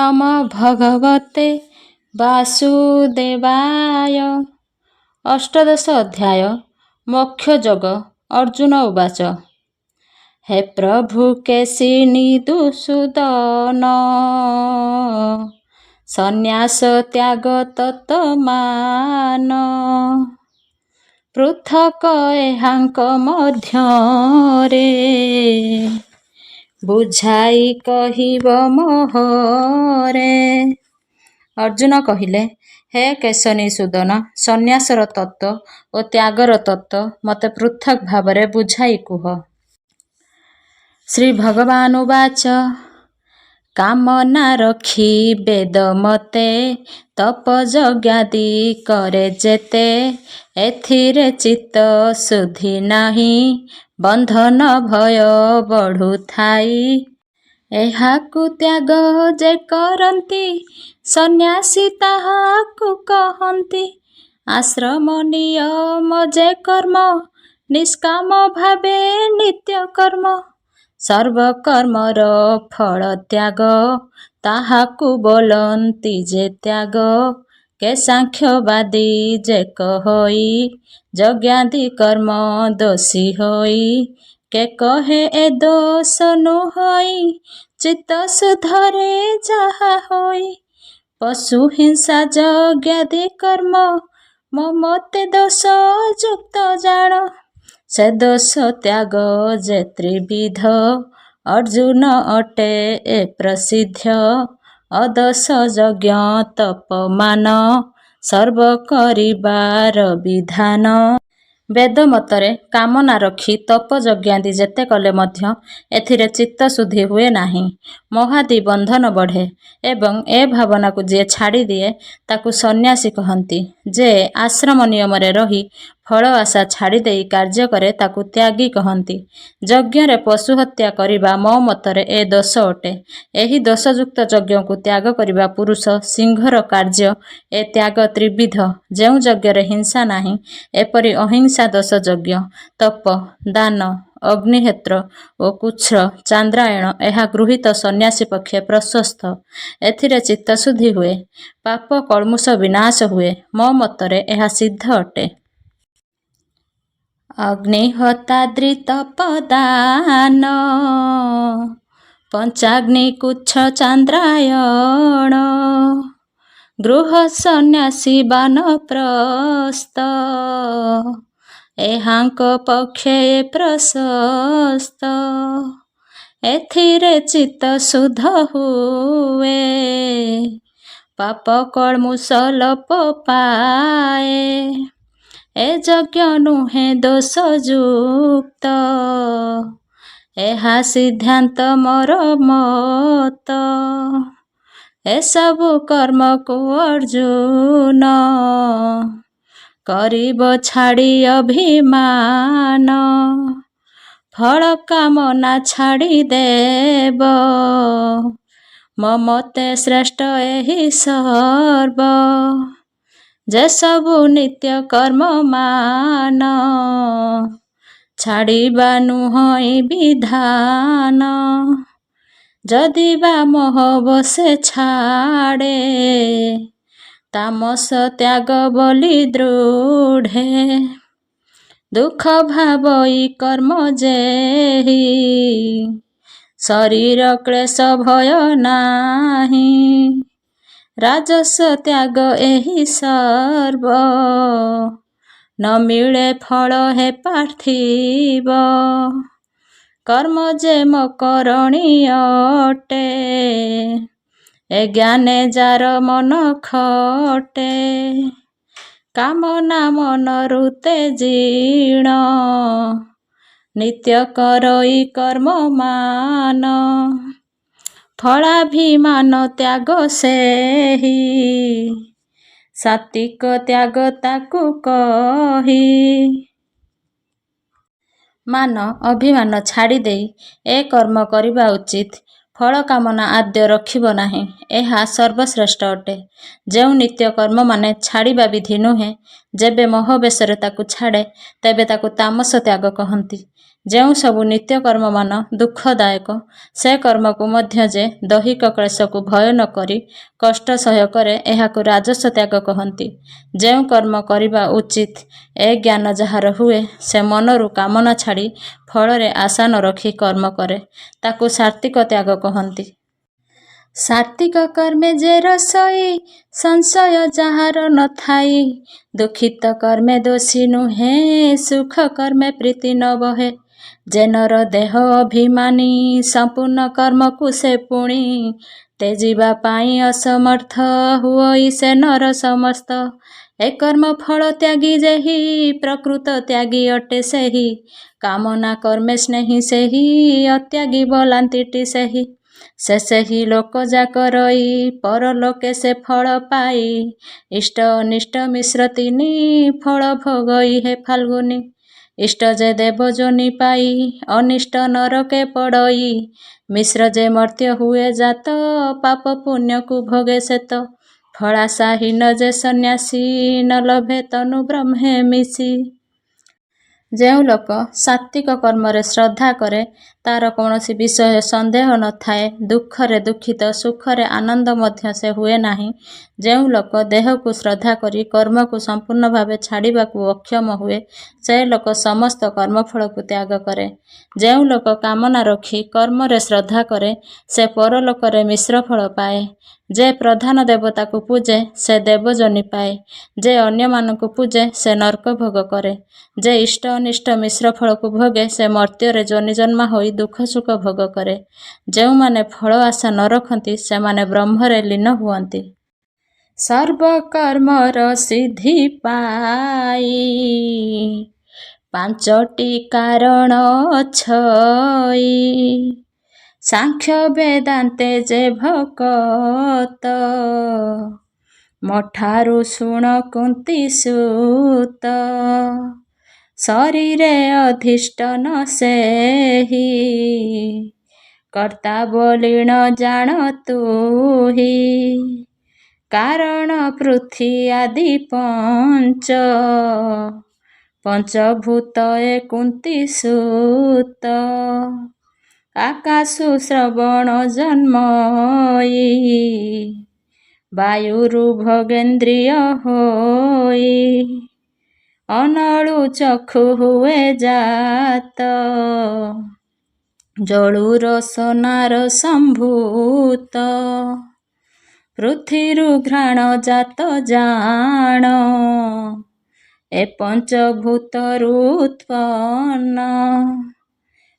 नम भगवते वासुदेवाय। अष्टादश अध्याय मोक्षयोग। अर्जुन उवाच हे प्रभु केशिनी दुसूदन संन्यास त्याग तत्मान पृथक एहांक मध्यरे बुझाई कहिब मोहरे। अर्जुन कहिले हे केशनी सूदन संन्यासर तत्व और त्यागर तत्व मते पृथक भावरे बुझाई कुह। श्री भगवान उवाच कामना रखी वेद मते तप यज्ञादि करे जेते एथिरे चित्त शुद्धि नाही बंधन भय बढ़ु थाई। एहाकु त्याग जे करंती सन्यासी ताहाकु कहंती। आश्रम नियम जे कर्म निष्काम भावे नित्य कर्म सर्वकर्मर फल त्याग ताहाकु बोलंती जे त्याग। के सांख्यवादी जे कहई यज्ञादि कर्म दोषी होई के कहे ए दोष नुहई चित्त सुधरे जाहा होई। पशु हिंसा यज्ञादि कर्म ममते दोष युक्त जान से दोष त्याग जे त्रिविध अर्जुन अटे ए प्रसिद्ध। अदोष यज्ञ तपमान सर्व करिबार विधान। वेद मतरे कामना रखी तप यज्ञादि जेते कले मध्य एथिरे चित्त शुद्धि हुए नाही महादि बंधन बढ़े एवं ए भावना को जे छाड़ी दिए ताकु सन्यासी कहंती। जे आश्रम नियमरे रही फल आशा छाड़ी देई कार्य करे ताकु त्यागी कहंती। यज्ञ रे पशु हत्या करिबा मो मतरे ए दोष अटे। एही दोषयुक्त यज्ञ को त्याग करिबा पुरुष सिंहर कार्य ए त्याग त्रिविध। जेउ यज्ञ रे हिंसा नाही एपरि अहिंसा दोष यज्ञ तप दान अग्निहेत्र और कुछ चांद्रायण एहा गृहीत सन्यासी पक्षे प्रशस्त। एथिरे चित्त शुद्धि हुए पाप कलमुष विनाश हुए मो मतरे एहा सिद्ध अटे। अग्निहोताद्रि तपदान पंचाग्नि कुच्छ चांद्रायण गृह सन्यासी बानप्रस्थ एहांक पक्षे प्रशस्त। एथिरे चित्त शुद्ध हुए पाप कलमुष लोप पाए। ए यज्ञ नुहे दोष युक्त एहा सिद्धांत मोर मत। ए सबु कर्म को अर्जुन करिब छाड़ी अभिमान फल कामना छाड़ी देव ममते श्रेष्ठ एहि सर्व। जे सबु नित्य कर्म मान छाड़िबा नुहई विधान। जदि बा मोह बसे छाड़े तामस त्याग बोली दृढ़े। दुख भावई कर्म जेहि शरीर क्लेश भय नाही। राजस त्याग एहि सर्व न मिले फल हे पार्थिव। कर्म जे मकरणी अटे ए ज्ञाने जार मन खटे। कामना मन रुते जीर्ण नित्य करई कर्म मान। फलाभिमान त्याग सेहि सात्विक त्याग ताकु कही। मान अभिमान छाड़ी देई ए कर्म करिबा उचित। फल कामना आद्य रखिब नाही एहा सर्वश्रेष्ठ अटे। जेउ नित्य कर्म माने छाड़िबा विधि नुहे जेबे मोह बेशरे ताकु छाड़े तेबे ताकु तामस त्याग कहंती। ଯେଉଁ ସବୁ ନିତ୍ୟକର୍ମମାନ ଦୁଃଖଦାୟକ, ସେ କର୍ମକୁ ମଧ୍ୟ ଯେ ଦୈହିକ କ୍ଲେଶକୁ ଭୟ ନ କରି କଷ୍ଟ ସହ୍ୟ କରେ, ଏହାକୁ ରାଜସ ତ୍ୟାଗ କହନ୍ତି। ଯେଉଁ କର୍ମ କରିବା ଉଚିତ, ଏ ଜ୍ଞାନ ଯାହାର ହୁଏ, ସେ ମନରୁ କାମନା ଛାଡ଼ି ଫଳରେ ଆଶା ନ ରଖି କର୍ମ କରେ, ତାକୁ ସାତ୍ତ୍ୱିକ ତ୍ୟାଗ କହନ୍ତି। ସାତ୍ତ୍ୱିକ କର୍ମେ ଯେ ରସଇ, ସଂଶୟ ଯାହାର ନଥାଇ। ଦୁଃଖିତ କର୍ମେ ଦୋଷୀ ନୁହେଁ, ସୁଖ କର୍ମେ ପ୍ରୀତି ନ ବହେ। ଯେ ନର ଦେହ ଅଭିମାନୀ, ସମ୍ପୂର୍ଣ୍ଣ କର୍ମକୁ ସେ ପୁଣି ତେଜିବା ପାଇଁ ଅସମର୍ଥ, ହୁଅଇ ସେ ନର ସମସ୍ତ। ଏ କର୍ମ ଫଳ ତ୍ୟାଗୀ ଯେହି, ପ୍ରକୃତ ତ୍ୟାଗୀ ଅଟେ ସେହି। କାମନା କର୍ମେ ସ୍ନେହୀ ସେହି, ଅତ୍ୟାଗୀ ବଲାନ୍ତିଟି ସେହି। ସେ ସେହି ଲୋକ ଯାକ ରଇ, ପରଲୋକେ ସେ ଫଳ ପାଇ। ଇଷ୍ଟ ଅନିଷ୍ଟ ମିଶ୍ର ତିନି, ଫଳ ଭୋଗଇ ହେ ଫାଲ୍ଗୁନି। ଇଷ୍ଟ ଯେ ଦେବ ଯୋନି ପାଇ, ଅନିଷ୍ଟ ନରକେ ପଡ଼ଇ। ମିଶ୍ର ଯେ ମର୍ତ୍ତ୍ୟ ହୁଏ ଜାତ, ପାପ ପୁଣ୍ୟକୁ ଭୋଗେ ସେତ। ଫଳାଶାହୀନ ଯେ ସନ୍ନ୍ୟାସୀ, ନ ଲଭେ ତନୁ ବ୍ରହ୍ମେ ମିଶି। ଯେଉଁ ଲୋକ ସାତ୍ତ୍ୱିକ କର୍ମରେ ଶ୍ରଦ୍ଧା କରେ, ତାର କୌଣସି ବିଷୟ ସନ୍ଦେହ ନଥାଏ। ଦୁଃଖରେ ଦୁଃଖିତ, ସୁଖରେ ଆନନ୍ଦ ମଧ୍ୟ ସେ ହୁଏ ନାହିଁ। ଯେଉଁ ଲୋକ ଦେହକୁ ଶ୍ରଦ୍ଧା କରି କର୍ମକୁ ସମ୍ପୂର୍ଣ୍ଣ ଭାବେ ଛାଡ଼ିବାକୁ ଅକ୍ଷମ ହୁଏ, ସେ ଲୋକ ସମସ୍ତ କର୍ମଫଳକୁ ତ୍ୟାଗ କରେ। ଯେଉଁ ଲୋକ କାମନା ରଖି କର୍ମରେ ଶ୍ରଦ୍ଧା କରେ, ସେ ପରଲୋକରେ ମିଶ୍ର ଫଳ ପାଏ। ଯେ ପ୍ରଧାନ ଦେବତାକୁ ପୂଜେ, ସେ ଦେବଯୋନି ପାଏ। ଯେ ଅନ୍ୟମାନଙ୍କୁ ପୂଜେ, ସେ ନର୍କ ଭୋଗ କରେ। ଯେ ଇଷ୍ଟ ଅନିଷ୍ଟ ମିଶ୍ର ଫଳକୁ ଭୋଗେ, ସେ ମର୍ତ୍ତ୍ୟରେ ଯୋନିଜନ୍ମା ହୋଇ ଦୁଃଖ ସୁଖ ଭୋଗ କରେ। ଯେଉଁମାନେ ଫଳ ଆଶା ନ ରଖନ୍ତି, ସେମାନେ ବ୍ରହ୍ମରେ ଲୀନ ହୁଅନ୍ତି। ସର୍ବକର୍ମର ସିଦ୍ଧି ପାଇ, ପାଞ୍ଚଟି କାରଣ ଅଛଇ। ସାଂଖ୍ୟ ବେଦାନ୍ତେ ଯେ ଭକତ, ମଠାରୁ ଶୁଣ କୁନ୍ତୀ ସୂତ। ଶରୀରେ ଅଧିଷ୍ଠନ ସେହି, କର୍ତ୍ତା ବଲିଣ ଜାଣ ତୁହି। କାରଣ ପୃଥ୍ୱୀ ଆଦି ପଞ୍ଚ, ପଞ୍ଚଭୂତ ଏ କୁନ୍ତୀ ସୂତ। ଆକାଶୁ ଶ୍ରବଣ ଜନ୍ମଇ, ବାୟୁରୁ ଭୋଗେନ୍ଦ୍ରିୟ ହୋଇ। ଅନଳୁ ଚକ୍ଷୁ ହୁଏ ଜାତ, ଜଳୁ ରସନାର ସମ୍ଭୂତ। ପୃଥ୍ୱୀରୁ ଘ୍ରାଣ ଜାତ ଜାଣ, ଏ ପଞ୍ଚଭୂତରୁ ଉତ୍ପନ୍ନ।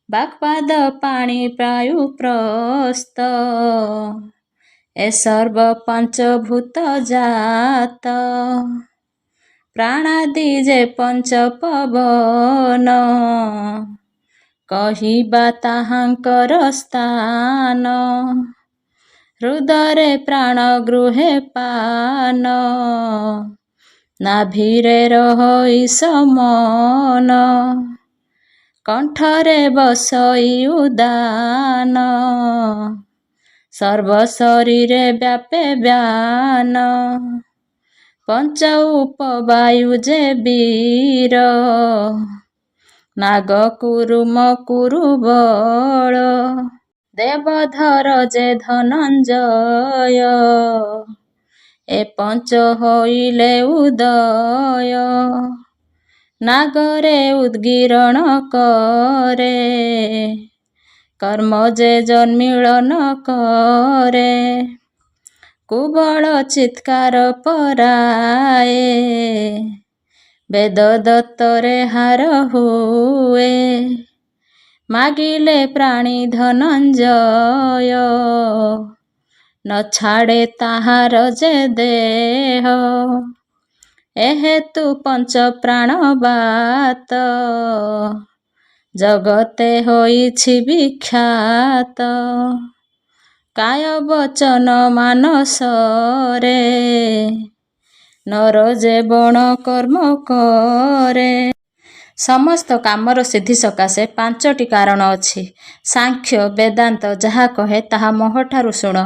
ବାକ୍ପାଦ ପାଣି ପ୍ରାୟୁ ପ୍ରସ୍ଥ, ଏ ସର୍ବ ପଞ୍ଚଭୂତ ଜାତ। ପ୍ରାଣାଦି ଯେ ପଞ୍ଚ ପବନ, କହିବା ତାହାଙ୍କର ସ୍ଥାନ। ହୃଦରେ ପ୍ରାଣ ଗୃହେ ପାନ, ନାଭିରେ ରହଇ ସମନ। କଣ୍ଠରେ ବସଇ ଉଦାନ, ସର୍ବ ଶରୀରେ ବ୍ୟାପେ ବ୍ୟାନ। ପଞ୍ଚ ଉପବାୟୁ ଯେ ବୀର, ନାଗ କୁରୁମ କୁରୁ ବଳ। ଦେବଧର ଯେ ଧନଞ୍ଜୟ, ଏ ପଞ୍ଚ ହୋଇଲେ ଉଦୟ। ନାଗରେ ଉଦ୍ଗୀରଣ କରେ, କର୍ମ ଯେ ଜନ୍ମିଳନ କରେ। କୁବଳ ଚିତ୍କାର ପରାଏ, ବେଦ ଦତ୍ତରେ ହାର ହୁଏ। ମାଗିଲେ ପ୍ରାଣୀ ଧନଞ୍ଜୟ, ନ ଛାଡ଼େ ତାହାର ଯେ ଦେହ। ଏ ହେତୁ ପଞ୍ଚ ପ୍ରାଣ ବାତ, ଜଗତେ ହୋଇଛି ବିଖ୍ୟାତ। କାୟ ବଚନ ମାନସରେ, ନର ଯେ ବଣ କର୍ମ କରେ। ସମସ୍ତ କାମର ସିଦ୍ଧି ସକାଶେ 5ଟି କାରଣ ଅଛି। ସାଂଖ୍ୟ ବେଦାନ୍ତ ଯାହା କହେ ତାହା ମୋହଠାରୁ ଶୁଣ।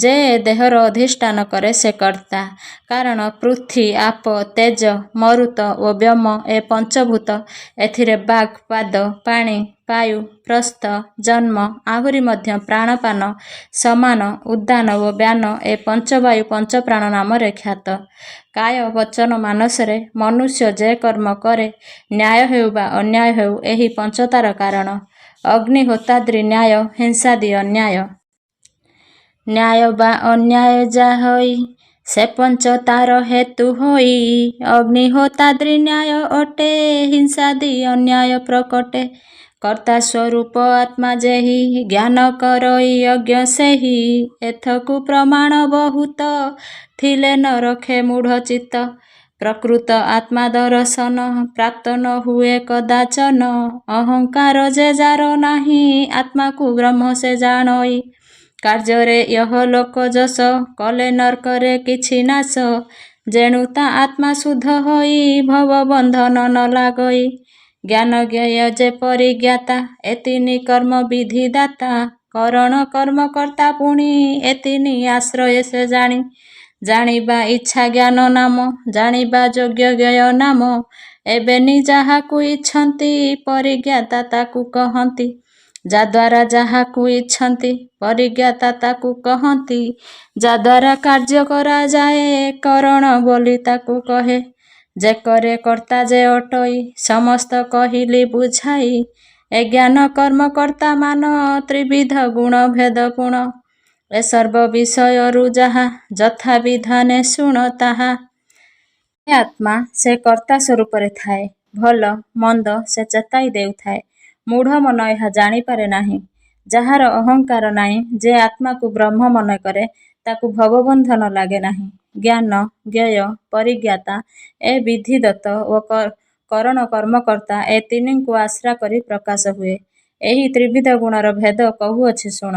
ଯେ ଏ ଦେହର ଅଧିଷ୍ଠାନ କରେ ସେ କର୍ତ୍ତା। କାରଣ ପୃଥ୍ୱୀ, ଆପ, ତେଜ, ମରୁତ ଓ ବ୍ୟୋମ ଏ ପଞ୍ଚଭୂତ, ଏଥିରେ ବାକ୍, ପାଦ, ପାଣି, ବାୟୁ, ପ୍ରସ୍ଥ, ଜନ୍ମ, ଆହୁରି ମଧ୍ୟ ପ୍ରାଣପାନ, ସମାନ, ଉଦାନ ଓ ବ୍ୟାନ ଏ ପଞ୍ଚବାୟୁ ପଞ୍ଚପ୍ରାଣ ନାମରେ ଖ୍ୟାତ। କାୟ ବଚନ ମାନସରେ ମନୁଷ୍ୟ ଯେ କର୍ମ କରେ, ନ୍ୟାୟ ହେଉ ବା ଅନ୍ୟାୟ ହେଉ, ଏହି ପଞ୍ଚ ତାର କାରଣ। ଅଗ୍ନିହୋତାଦ୍ରି ନ୍ୟାୟ, ହିଂସାଦି ଅନ୍ୟାୟ। ନ୍ୟାୟ ବା ଅନ୍ୟାୟ ଯା ହୋଇ, ସେ ପଞ୍ଚ ତାର ହେତୁ ହୋଇ। ଅଗ୍ନିହୋତାଦ୍ରି ନ୍ୟାୟ ଅଟେ, ହିଂସାଦି ଅନ୍ୟାୟ ପ୍ରକଟେ। କର୍ତ୍ତା ସ୍ୱରୂପ ଆତ୍ମା ଯେହି, ଜ୍ଞାନ କରଇ ଅଜ୍ଞ ସେହି। ଏଥକୁ ପ୍ରମାଣ ବହୁତ, ଥିଲେ ନ ରଖେ ମୂଢ଼ ଚିତ୍ତ। ପ୍ରକୃତ ଆତ୍ମା ଦର୍ଶନ, ପ୍ରାପ୍ତ ନ ହୁଏ କଦାଚନ। ଅହଙ୍କାର ଯେ ଯାର ନାହିଁ, ଆତ୍ମାକୁ ବ୍ରହ୍ମ ସେ ଜାଣଇ। କାର୍ଯ୍ୟରେ ଇହଲୋକ ଯଶ, କଲେ ନର୍କରେ କିଛି ନାଶ। ଯେଣୁ ତା ଆତ୍ମା ଶୁଦ୍ଧ ହୋଇ, ଭବ ବନ୍ଧନ ନ ଲାଗଇ। ଜ୍ଞାନ ଜ୍ଞେୟ ଯେ ପରିଜ୍ଞାତା, ଏ ତିନି କର୍ମ ବିଧି ଦାତା। କରଣ କର୍ମ କର୍ତ୍ତା ପୁଣି, ଏ ତିନି ଆଶ୍ରୟ ସେ ଜାଣି। ଜାଣିବା ଇଚ୍ଛା ଜ୍ଞାନ ନାମ, ଜାଣିବା ଯୋଗ୍ୟ ଜ୍ଞେୟ ନାମ। ଏବେନି ଯାହାକୁ ଇଚ୍ଛନ୍ତି, ପରିଜ୍ଞାତା ତାକୁ କହନ୍ତି। ଯାଦ୍ୱାରା ଯାହାକୁ ଇଚ୍ଛନ୍ତି, ପରିଜ୍ଞାତା ତାକୁ କହନ୍ତି। ଯାଦ୍ୱାରା କାର୍ଯ୍ୟ କରାଯାଏ, କରଣ ବୋଲି ତାକୁ କହେ। ଯେ କରେ କର୍ତ୍ତା ଯେ ଅଟଇ, ସମସ୍ତ କହିଲି ବୁଝାଇ। ଏ ଜ୍ଞାନ କର୍ମ କର୍ତ୍ତା ମାନ, ତ୍ରିବିଧ ଗୁଣ ଭେଦ ପୁଣ। ଏ ସର୍ବ ବିଷୟରୁ ଯାହା, ଯଥା ବିଧାନେ ଶୁଣ ତାହା। ଏ ଆତ୍ମା ସେ କର୍ତ୍ତା ସ୍ୱରୂପରେ ଥାଏ। ଭଲ ମନ୍ଦ ସେ ଚେତାଇ ଦେଉଥାଏ। ମୂଢ଼ ମନ ଏହା ଜାଣିପାରେ ନାହିଁ। ଯାହାର ଅହଙ୍କାର ନାହିଁ, ଯେ ଆତ୍ମାକୁ ବ୍ରହ୍ମ ମନେ କରେ, ତାକୁ ଭବବନ୍ଧନ ଲାଗେ ନାହିଁ। ଜ୍ଞାନ, ଜ୍ଞେୟ, ପରିଜ୍ଞାତା ଏ ବିଧିଦତ୍ତ ଓ କରଣ କର୍ମକର୍ତ୍ତା ଏ ତିନିଙ୍କୁ ଆଶ୍ରା କରି ପ୍ରକାଶ ହୁଏ। ଏହି ତ୍ରିବିଧ ଗୁଣର ଭେଦ କହୁଅଛି ଶୁଣ।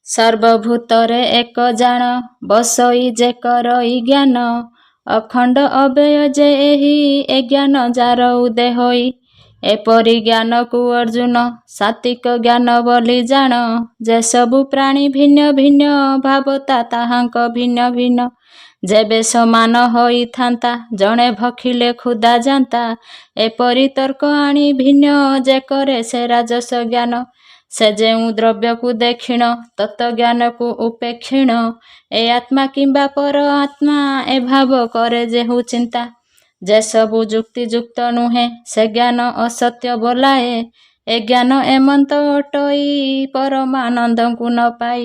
ସର୍ବଭୂତରେ ଏକ ଜାଣ, ବସଇ ଯେ କରଇ ଜ୍ଞାନ। ଅଖଣ୍ଡ ଅବ୍ୟୟ ଯେ ଏହି, ଏ ଜ୍ଞାନ ଯାର ଉଦେ ହୋଇ। ଏପରି ଜ୍ଞାନକୁ ଅର୍ଜୁନ, ସାତ୍ୱିକ ଜ୍ଞାନ ବୋଲି ଜାଣ। ଯେ ସବୁ ପ୍ରାଣୀ ଭିନ୍ନ ଭିନ୍ନ, ଭାବତା ତାହାଙ୍କ ଭିନ୍ନ ଭିନ୍ନ। ଯେବେ ସମାନ ହୋଇଥାନ୍ତା, ଜଣେ ଭଖିଲେ ক্ষୁଧା ଯାନ୍ତା। ଏପରି ତର୍କ ଆଣି ଭିନ୍ନ, ଯେ କରେ ସେ ରାଜସ ଜ୍ଞାନ। ସେ ଯେଉଁ ଦ୍ରବ୍ୟକୁ ଦେଖିଣ, ତତ୍ତ୍ୱଜ୍ଞାନକୁ ଉପେକ୍ଷିଣ। ଏ ଆତ୍ମା କିମ୍ବା ପର ଆତ୍ମା, ଏ ଭାବ କରେ ଯେହୁ ଚିନ୍ତା। ଯେ ସବୁ ଯୁକ୍ତିଯୁକ୍ତ ନୁହେଁ, ସେ ଜ୍ଞାନ ଅସତ୍ୟ ବୋଲାଏ। ଏ ଜ୍ଞାନ ଏମନ୍ତ ଅଟଇ, ପରମାନନ୍ଦଙ୍କୁ ନ ପାଇ।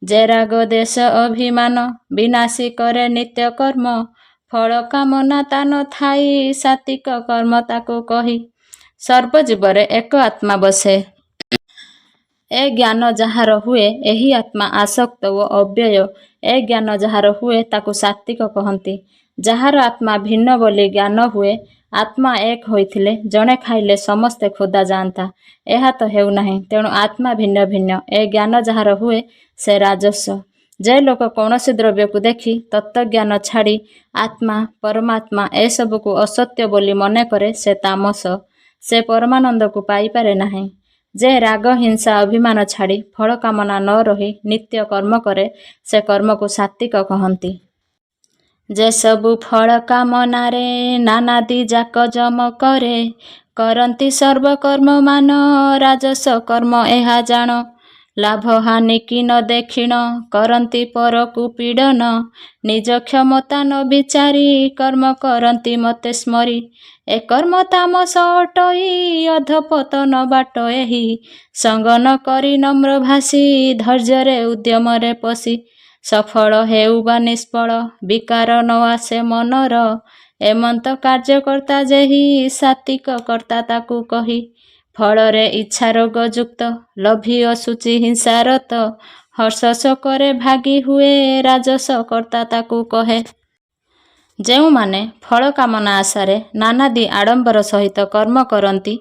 ଯେ ରାଗ ଦେଶ ଅଭିମାନ, ବିନାଶୀ କରେ ନିତ୍ୟ କର୍ମ। ଫଳ କାମନା ତା ନ ଥାଇ, ସାତ୍ୱିକ କର୍ମ ତାକୁ କହି। ସର୍ବଜୀବରେ ଏକ ଆତ୍ମା ବସେ। ଏ ଜ୍ଞାନ ଯାହାର ହୁଏ, ଏହି ଆତ୍ମା ଆସକ୍ତ ଓ ଅବ୍ୟୟ। ଏ ଜ୍ଞାନ ଯାହାର ହୁଏ, ତାକୁ ସାତ୍ୱିକ କହନ୍ତି। ଯାହାର ଆତ୍ମା ଭିନ୍ନ ବୋଲି ଜ୍ଞାନ ହୁଏ, ଆତ୍ମା ଏକ ହୋଇଥିଲେ ଜଣେ ଖାଇଲେ ସମସ୍ତେ ক্ষୁଧା ଯାଆନ୍ତା। ଏହା ତ ହେଉନାହିଁ, ତେଣୁ ଆତ୍ମା ଭିନ୍ନ ଭିନ୍ନ। ଏ ଜ୍ଞାନ ଯାହାର ହୁଏ, ସେ ରାଜସ। ଯେ ଲୋକ କୌଣସି ଦ୍ରବ୍ୟକୁ ଦେଖି, ତତ୍ତ୍ୱଜ୍ଞାନ ଛାଡ଼ି ଆତ୍ମା, ପରମାତ୍ମା ଏସବୁକୁ ଅସତ୍ୟ ବୋଲି ମନେ କରେ, ସେ ତାମସ। ସେ ପରମାନନ୍ଦକୁ ପାଇପାରେ ନାହିଁ। ଯେ ରାଗ ହିଂସା ଅଭିମାନ ଛାଡ଼ି, ଫଳ କାମନା ନ ରହି ନିତ୍ୟ କର୍ମ କରେ, ସେ କର୍ମକୁ ସାତ୍ୱିକ କହନ୍ତି। ଯେ ସବୁ ଫଳ କାମନାରେ, ନାନାଦି ଯାକ ଯମ କରେ। କରନ୍ତି ସର୍ବକର୍ମମାନ, ରାଜସ କର୍ମ ଏହା ଜାଣ। ଲାଭ ହାନି କି ନ ଦେଖିଣ, କରନ୍ତି ପରକୁ ପୀଡ଼ନ। ନିଜ କ୍ଷମତା ନ ବିଚାରି, କର୍ମ କରନ୍ତି ମତେ ସ୍ମରି। ଏ କର୍ମ ତାମସ ଅଟଇ, ଅଧପତନ ବାଟ ଏହି। ସଙ୍ଗ ନ କରି ନମ୍ର ଭାଷୀ, ଧୈର୍ଯ୍ୟରେ ଉଦ୍ୟମରେ ପଶି। ସଫଳ ହେଉ ବା ନିଷ୍ଫଳ, ବିକାର ନ ଆସେ ମନର। ଏମନ୍ତ କାର୍ଯ୍ୟକର୍ତ୍ତା ଯେହି, ସାତ୍ୱିକ କର୍ତ୍ତା ତାକୁ କହି। ଫଳରେ ଇଚ୍ଛା ରୋଗ ଯୁକ୍ତ, ଲୋଭୀ ଅଶୁଚି ହିଂସାରତ। ହର୍ଷ ଶୋକରେ ଭାଗି ହୁଏ, ରାଜସ କର୍ତ୍ତା ତାକୁ କହେ। ଯେଉଁମାନେ ଫଳ କାମନା ଆଶାରେ ନାନାଦି ଆଡ଼ମ୍ବର ସହିତ କର୍ମ କରନ୍ତି,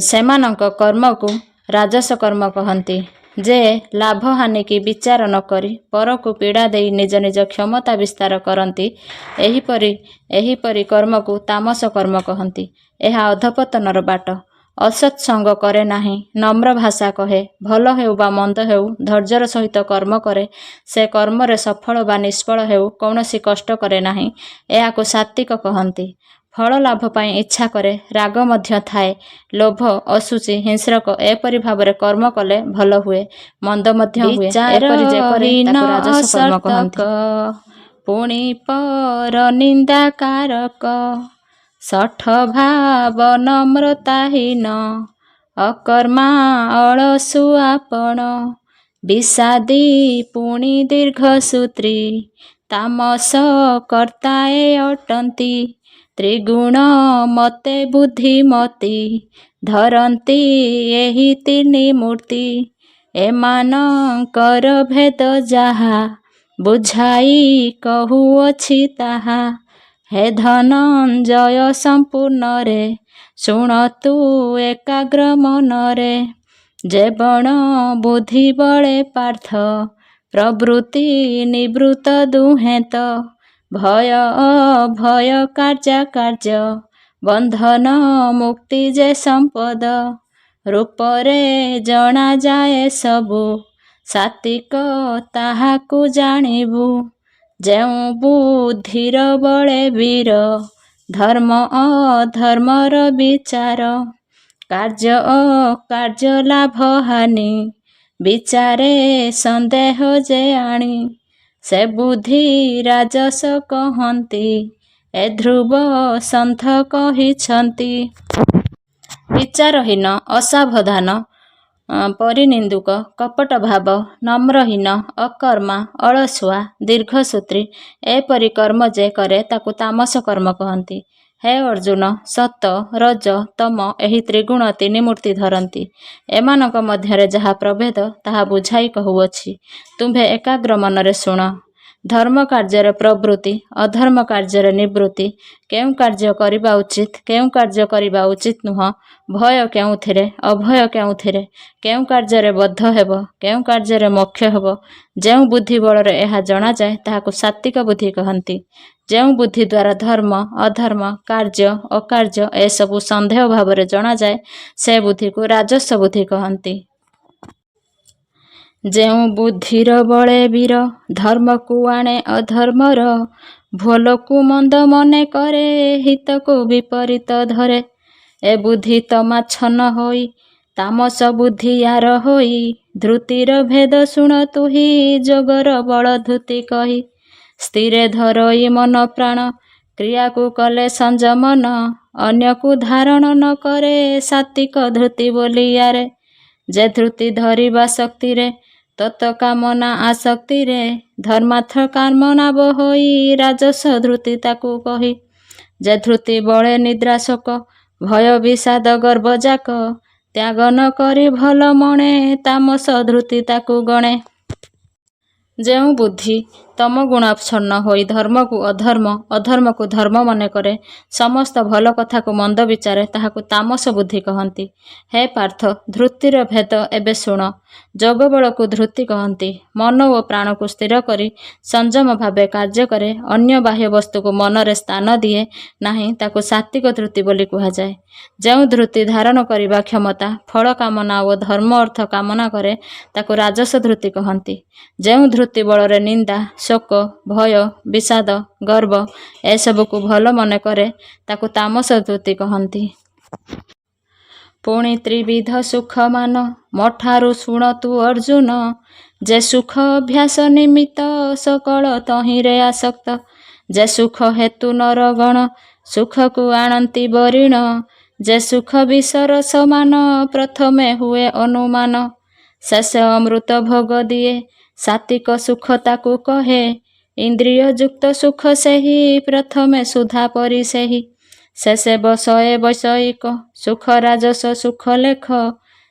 ସେମାନଙ୍କ କର୍ମକୁ ରାଜସ କର୍ମ କହନ୍ତି। ଯେ ଲାଭହାନିକି ବିଚାର ନ କରି ପରକୁ ପୀଡ଼ା ଦେଇ ନିଜ ନିଜ କ୍ଷମତା ବିସ୍ତାର କରନ୍ତି, ଏହିପରି କର୍ମକୁ ତାମସ କର୍ମ କହନ୍ତି। ଏହା ଅଧପତନର ବାଟ। ଅସତ୍ସଙ୍ଗ କରେ ନାହିଁ, ନମ୍ର ଭାଷା କହେ, ଭଲ ହେଉ ବା ମନ୍ଦ ହେଉ ଧୈର୍ଯ୍ୟର ସହିତ କର୍ମ କରେ, ସେ କର୍ମରେ ସଫଳ ବା ନିଷ୍ଫଳ ହେଉ କୌଣସି କଷ୍ଟ କରେ ନାହିଁ, ଏହାକୁ ସାତ୍ୱିକ କହନ୍ତି। ଫଳ ଲାଭ ପାଇଁ ଇଚ୍ଛା କରେ, ରାଗ ମଧ୍ୟ ଥାଏ, ଲୋଭ, ଅଶୁଚି, ହିଂସ୍ରକ ଏପରି ଭାବରେ କର୍ମ କଲେ ଭଲ ହୁଏ, ମନ୍ଦ ମଧ୍ୟ ହୁଏ। ଏପରି ଯେ କରେ ତାକୁ ରାଜସ କର୍ମ କହନ୍ତି। ପୁଣି ପର ନିନ୍ଦାକାରକ, ଶଠ ଭାବ ନମ୍ରତାହୀନ, ଅକର୍ମା ଅଳସୁଆପଣ, ବିଷାଦୀ ପୁଣି ଦୀର୍ଘସୂତ୍ରୀ, ତାମସ କର୍ତ୍ତାଏ ଅଟନ୍ତି, ତ୍ରିଗୁଣ ମତେ ବୁଦ୍ଧିମତୀ, ଧରନ୍ତି ଏହି ତିନି ମୂର୍ତ୍ତି, ଏମାନଙ୍କର ଭେଦ ଯାହା, ବୁଝାଇ କହୁଅଛି ତାହା, ହେ ଧନଞ୍ଜୟ ସମ୍ପୂର୍ଣ୍ଣରେ, ଶୁଣତୁ ଏକାଗ୍ର ମନରେ, ଯେ ବଣ ବୁଦ୍ଧି ବଳେ ପାର୍ଥ, ପ୍ରବୃତ୍ତି ନିବୃତ୍ତ ଦୁହେଁ ତ, ଭୟ ଅଭୟ କାର୍ଯ୍ୟାକାର୍ଯ୍ୟ, ବନ୍ଧନ ମୁକ୍ତି ଯେ ସମ୍ପଦ, ରୂପରେ ଜଣାଯାଏ ସବୁ, ସାତ୍ୱିକ ତାହାକୁ ଜାଣିବୁ, ଯେଉଁ ବୁଦ୍ଧିର ବଳେ ବୀର, ଧର୍ମ ଅଧର୍ମର ବିଚାର, କାର୍ଯ୍ୟ ଅକାର୍ଯ୍ୟ ଲାଭ ହାନି, ବିଚାରେ ସନ୍ଦେହ ଯେ ଆଣି, ସେ ବୁଦ୍ଧି ରାଜସ କହନ୍ତି, ଏ ଧ୍ରୁବ ସନ୍ଥ କହିଛନ୍ତି। ବିଚାରହୀନ, ଅସାବଧାନ, ପରିନିନ୍ଦୁକ, କପଟ ଭାବ, ନମ୍ରହୀନ, ଅକର୍ମା, ଅଳସୁଆ, ଦୀର୍ଘସୂତ୍ରୀ ଏପରି କର୍ମ ଯେ କରେ ତାକୁ ତାମସ କର୍ମ କହନ୍ତି। ହେ ଅର୍ଜୁନ, ସତ, ରଜ, ତମ ଏହି ତ୍ରିଗୁଣ ତିନି ମୂର୍ତ୍ତି ଧରନ୍ତି। ଏମାନଙ୍କ ମଧ୍ୟରେ ଯାହା ପ୍ରଭେଦ ତାହା ବୁଝାଇ କହୁଅଛି, ତୁମ୍ଭେ ଏକାଗ୍ର ମନରେ ଶୁଣ। ଧର୍ମ କାର୍ଯ୍ୟରେ ପ୍ରବୃତ୍ତି, ଅଧର୍ମ କାର୍ଯ୍ୟରେ ନିବୃତ୍ତି, କେଉଁ କାର୍ଯ୍ୟ କରିବା ଉଚିତ, କେଉଁ କାର୍ଯ୍ୟ କରିବା ଉଚିତ ନୁହଁ, ଭୟ କେଉଁଥିରେ, ଅଭୟ କେଉଁଥିରେ, କେଉଁ କାର୍ଯ୍ୟରେ ବଦ୍ଧ ହେବ, କେଉଁ କାର୍ଯ୍ୟରେ ମୋକ୍ଷ ହେବ, ଯେଉଁ ବୁଦ୍ଧି ବଳରେ ଏହା ଜଣାଯାଏ ତାହାକୁ ସାତ୍ୱିକ ବୁଦ୍ଧି କହନ୍ତି। ଯେଉଁ ବୁଦ୍ଧି ଦ୍ୱାରା ଧର୍ମ, ଅଧର୍ମ, କାର୍ଯ୍ୟ, ଅକାର୍ଯ୍ୟ ଏସବୁ ସନ୍ଦେହ ଭାବରେ ଜଣାଯାଏ, ସେ ବୁଦ୍ଧିକୁ ରାଜସ ବୁଦ୍ଧି କହନ୍ତି। ଯେଉଁ ବୁଦ୍ଧିର ବଳେ ବୀର, ଧର୍ମକୁ ଆଣେ ଅଧର୍ମର, ଭଲକୁ ମନ୍ଦ ମନେ କରେ, ହିତକୁ ବିପରୀତ ଧରେ, ଏ ବୁଦ୍ଧି ତମାଚ୍ଛନ୍ନ ହୋଇ, ତାମସ ବୁଦ୍ଧି ୟାର ହୋଇ, ଧୃତିର ଭେଦ ଶୁଣ ତୁହି, ଯୋଗର ବଳ ଧୃତି କହି, ସ୍ଥିରେ ଧରଇ ମନ ପ୍ରାଣ, କ୍ରିୟାକୁ କଲେ ସଂଯମନ, ଅନ୍ୟକୁ ଧାରଣ ନ କରେ, ସାତ୍ୱିକ ଧୃତି ବୋଲି ୟାରେ, ଯେ ଧୃତି ଧରିବା ଶକ୍ତିରେ, ତତ କାମନା ଆସକ୍ତିରେ, ଧର୍ମାର୍ଥ କାମନାବ ହୋଇ, ରାଜସ ଧୃତି ତାକୁ କହି, ଯେ ଧୃତି ବଳେ ନିଦ୍ରା ଶୋକ, ଭୟ ବିଷାଦ ଗର୍ବ ଯାକ, ତ୍ୟାଗ ନ କରି ଭଲ ମଣେ, ତାମସ ଧୃତି ତାକୁ ଗଣେ। ଯେଉଁ ବୁଦ୍ଧି ତମଗୁଣାଚ୍ଛନ୍ନ ହୋଇ ଧର୍ମକୁ ଅଧର୍ମ, ଅଧର୍ମକୁ ଧର୍ମ ମନେ କରେ, ସମସ୍ତ ଭଲ କଥାକୁ ମନ୍ଦ ବିଚାରେ, ତାହାକୁ ତାମସ ବୁଦ୍ଧି କହନ୍ତି। ହେ ପାର୍ଥ, ଧୃତିର ଭେଦ ଏବେ ଶୁଣ। ଯୋଗବଳକୁ ଧୃତି କହନ୍ତି। ମନ ଓ ପ୍ରାଣକୁ ସ୍ଥିର କରି ସଂଯମ ଭାବେ କାର୍ଯ୍ୟ କରେ, ଅନ୍ୟ ବାହ୍ୟ ବସ୍ତୁକୁ ମନରେ ସ୍ଥାନ ଦିଏ ନାହିଁ, ତାକୁ ସାତ୍ୱିକ ଧୃତି ବୋଲି କୁହାଯାଏ। ଯେଉଁ ଧୃତି ଧାରଣ କରିବା କ୍ଷମତା, ଫଳ କାମନା ଓ ଧର୍ମ ଅର୍ଥ କାମନା କରେ, ତାକୁ ରାଜସ ଧୃତି କହନ୍ତି। ଯେଉଁ ଧୃତି ବଳରେ ନିନ୍ଦା, ଶୋକ, ଭୟ, ବିଷାଦ, ଗର୍ବ ଏସବୁକୁ ଭଲ ମନେ କରେ, ତାକୁ ତାମସ ଧୃତି କହନ୍ତି। ପୁଣି ତ୍ରିବିଧ ସୁଖ ମାନ, ମୋଠାରୁ ଶୁଣ ତୁ ଅର୍ଜୁନ, ଯେ ସୁଖ ଅଭ୍ୟାସ ନିମିତ୍ତ, ସକଳ ତହିଁରେ ଆସକ୍ତ, ଯେ ସୁଖ ହେତୁ ନରଗଣ, ସୁଖକୁ ଆଣନ୍ତି ବରିଣ, ଯେ ସୁଖ ବିଷର ସମାନ, ପ୍ରଥମେ ହୁଏ ଅନୁମାନ, ଶେଷେ ଅମୃତ ଭୋଗ ଦିଏ, ସାତ୍ୱିକ ସୁଖ ତାକୁ କହେ, ଇନ୍ଦ୍ରିୟ ଯୁକ୍ତ ସୁଖ ସେହି, ପ୍ରଥମେ ସୁଧା ପରି ସେହି, ଶେଷେ ବସଏ ବୈଷୟିକ ସୁଖ ରାଜସ ସୁଖ ଲେଖ,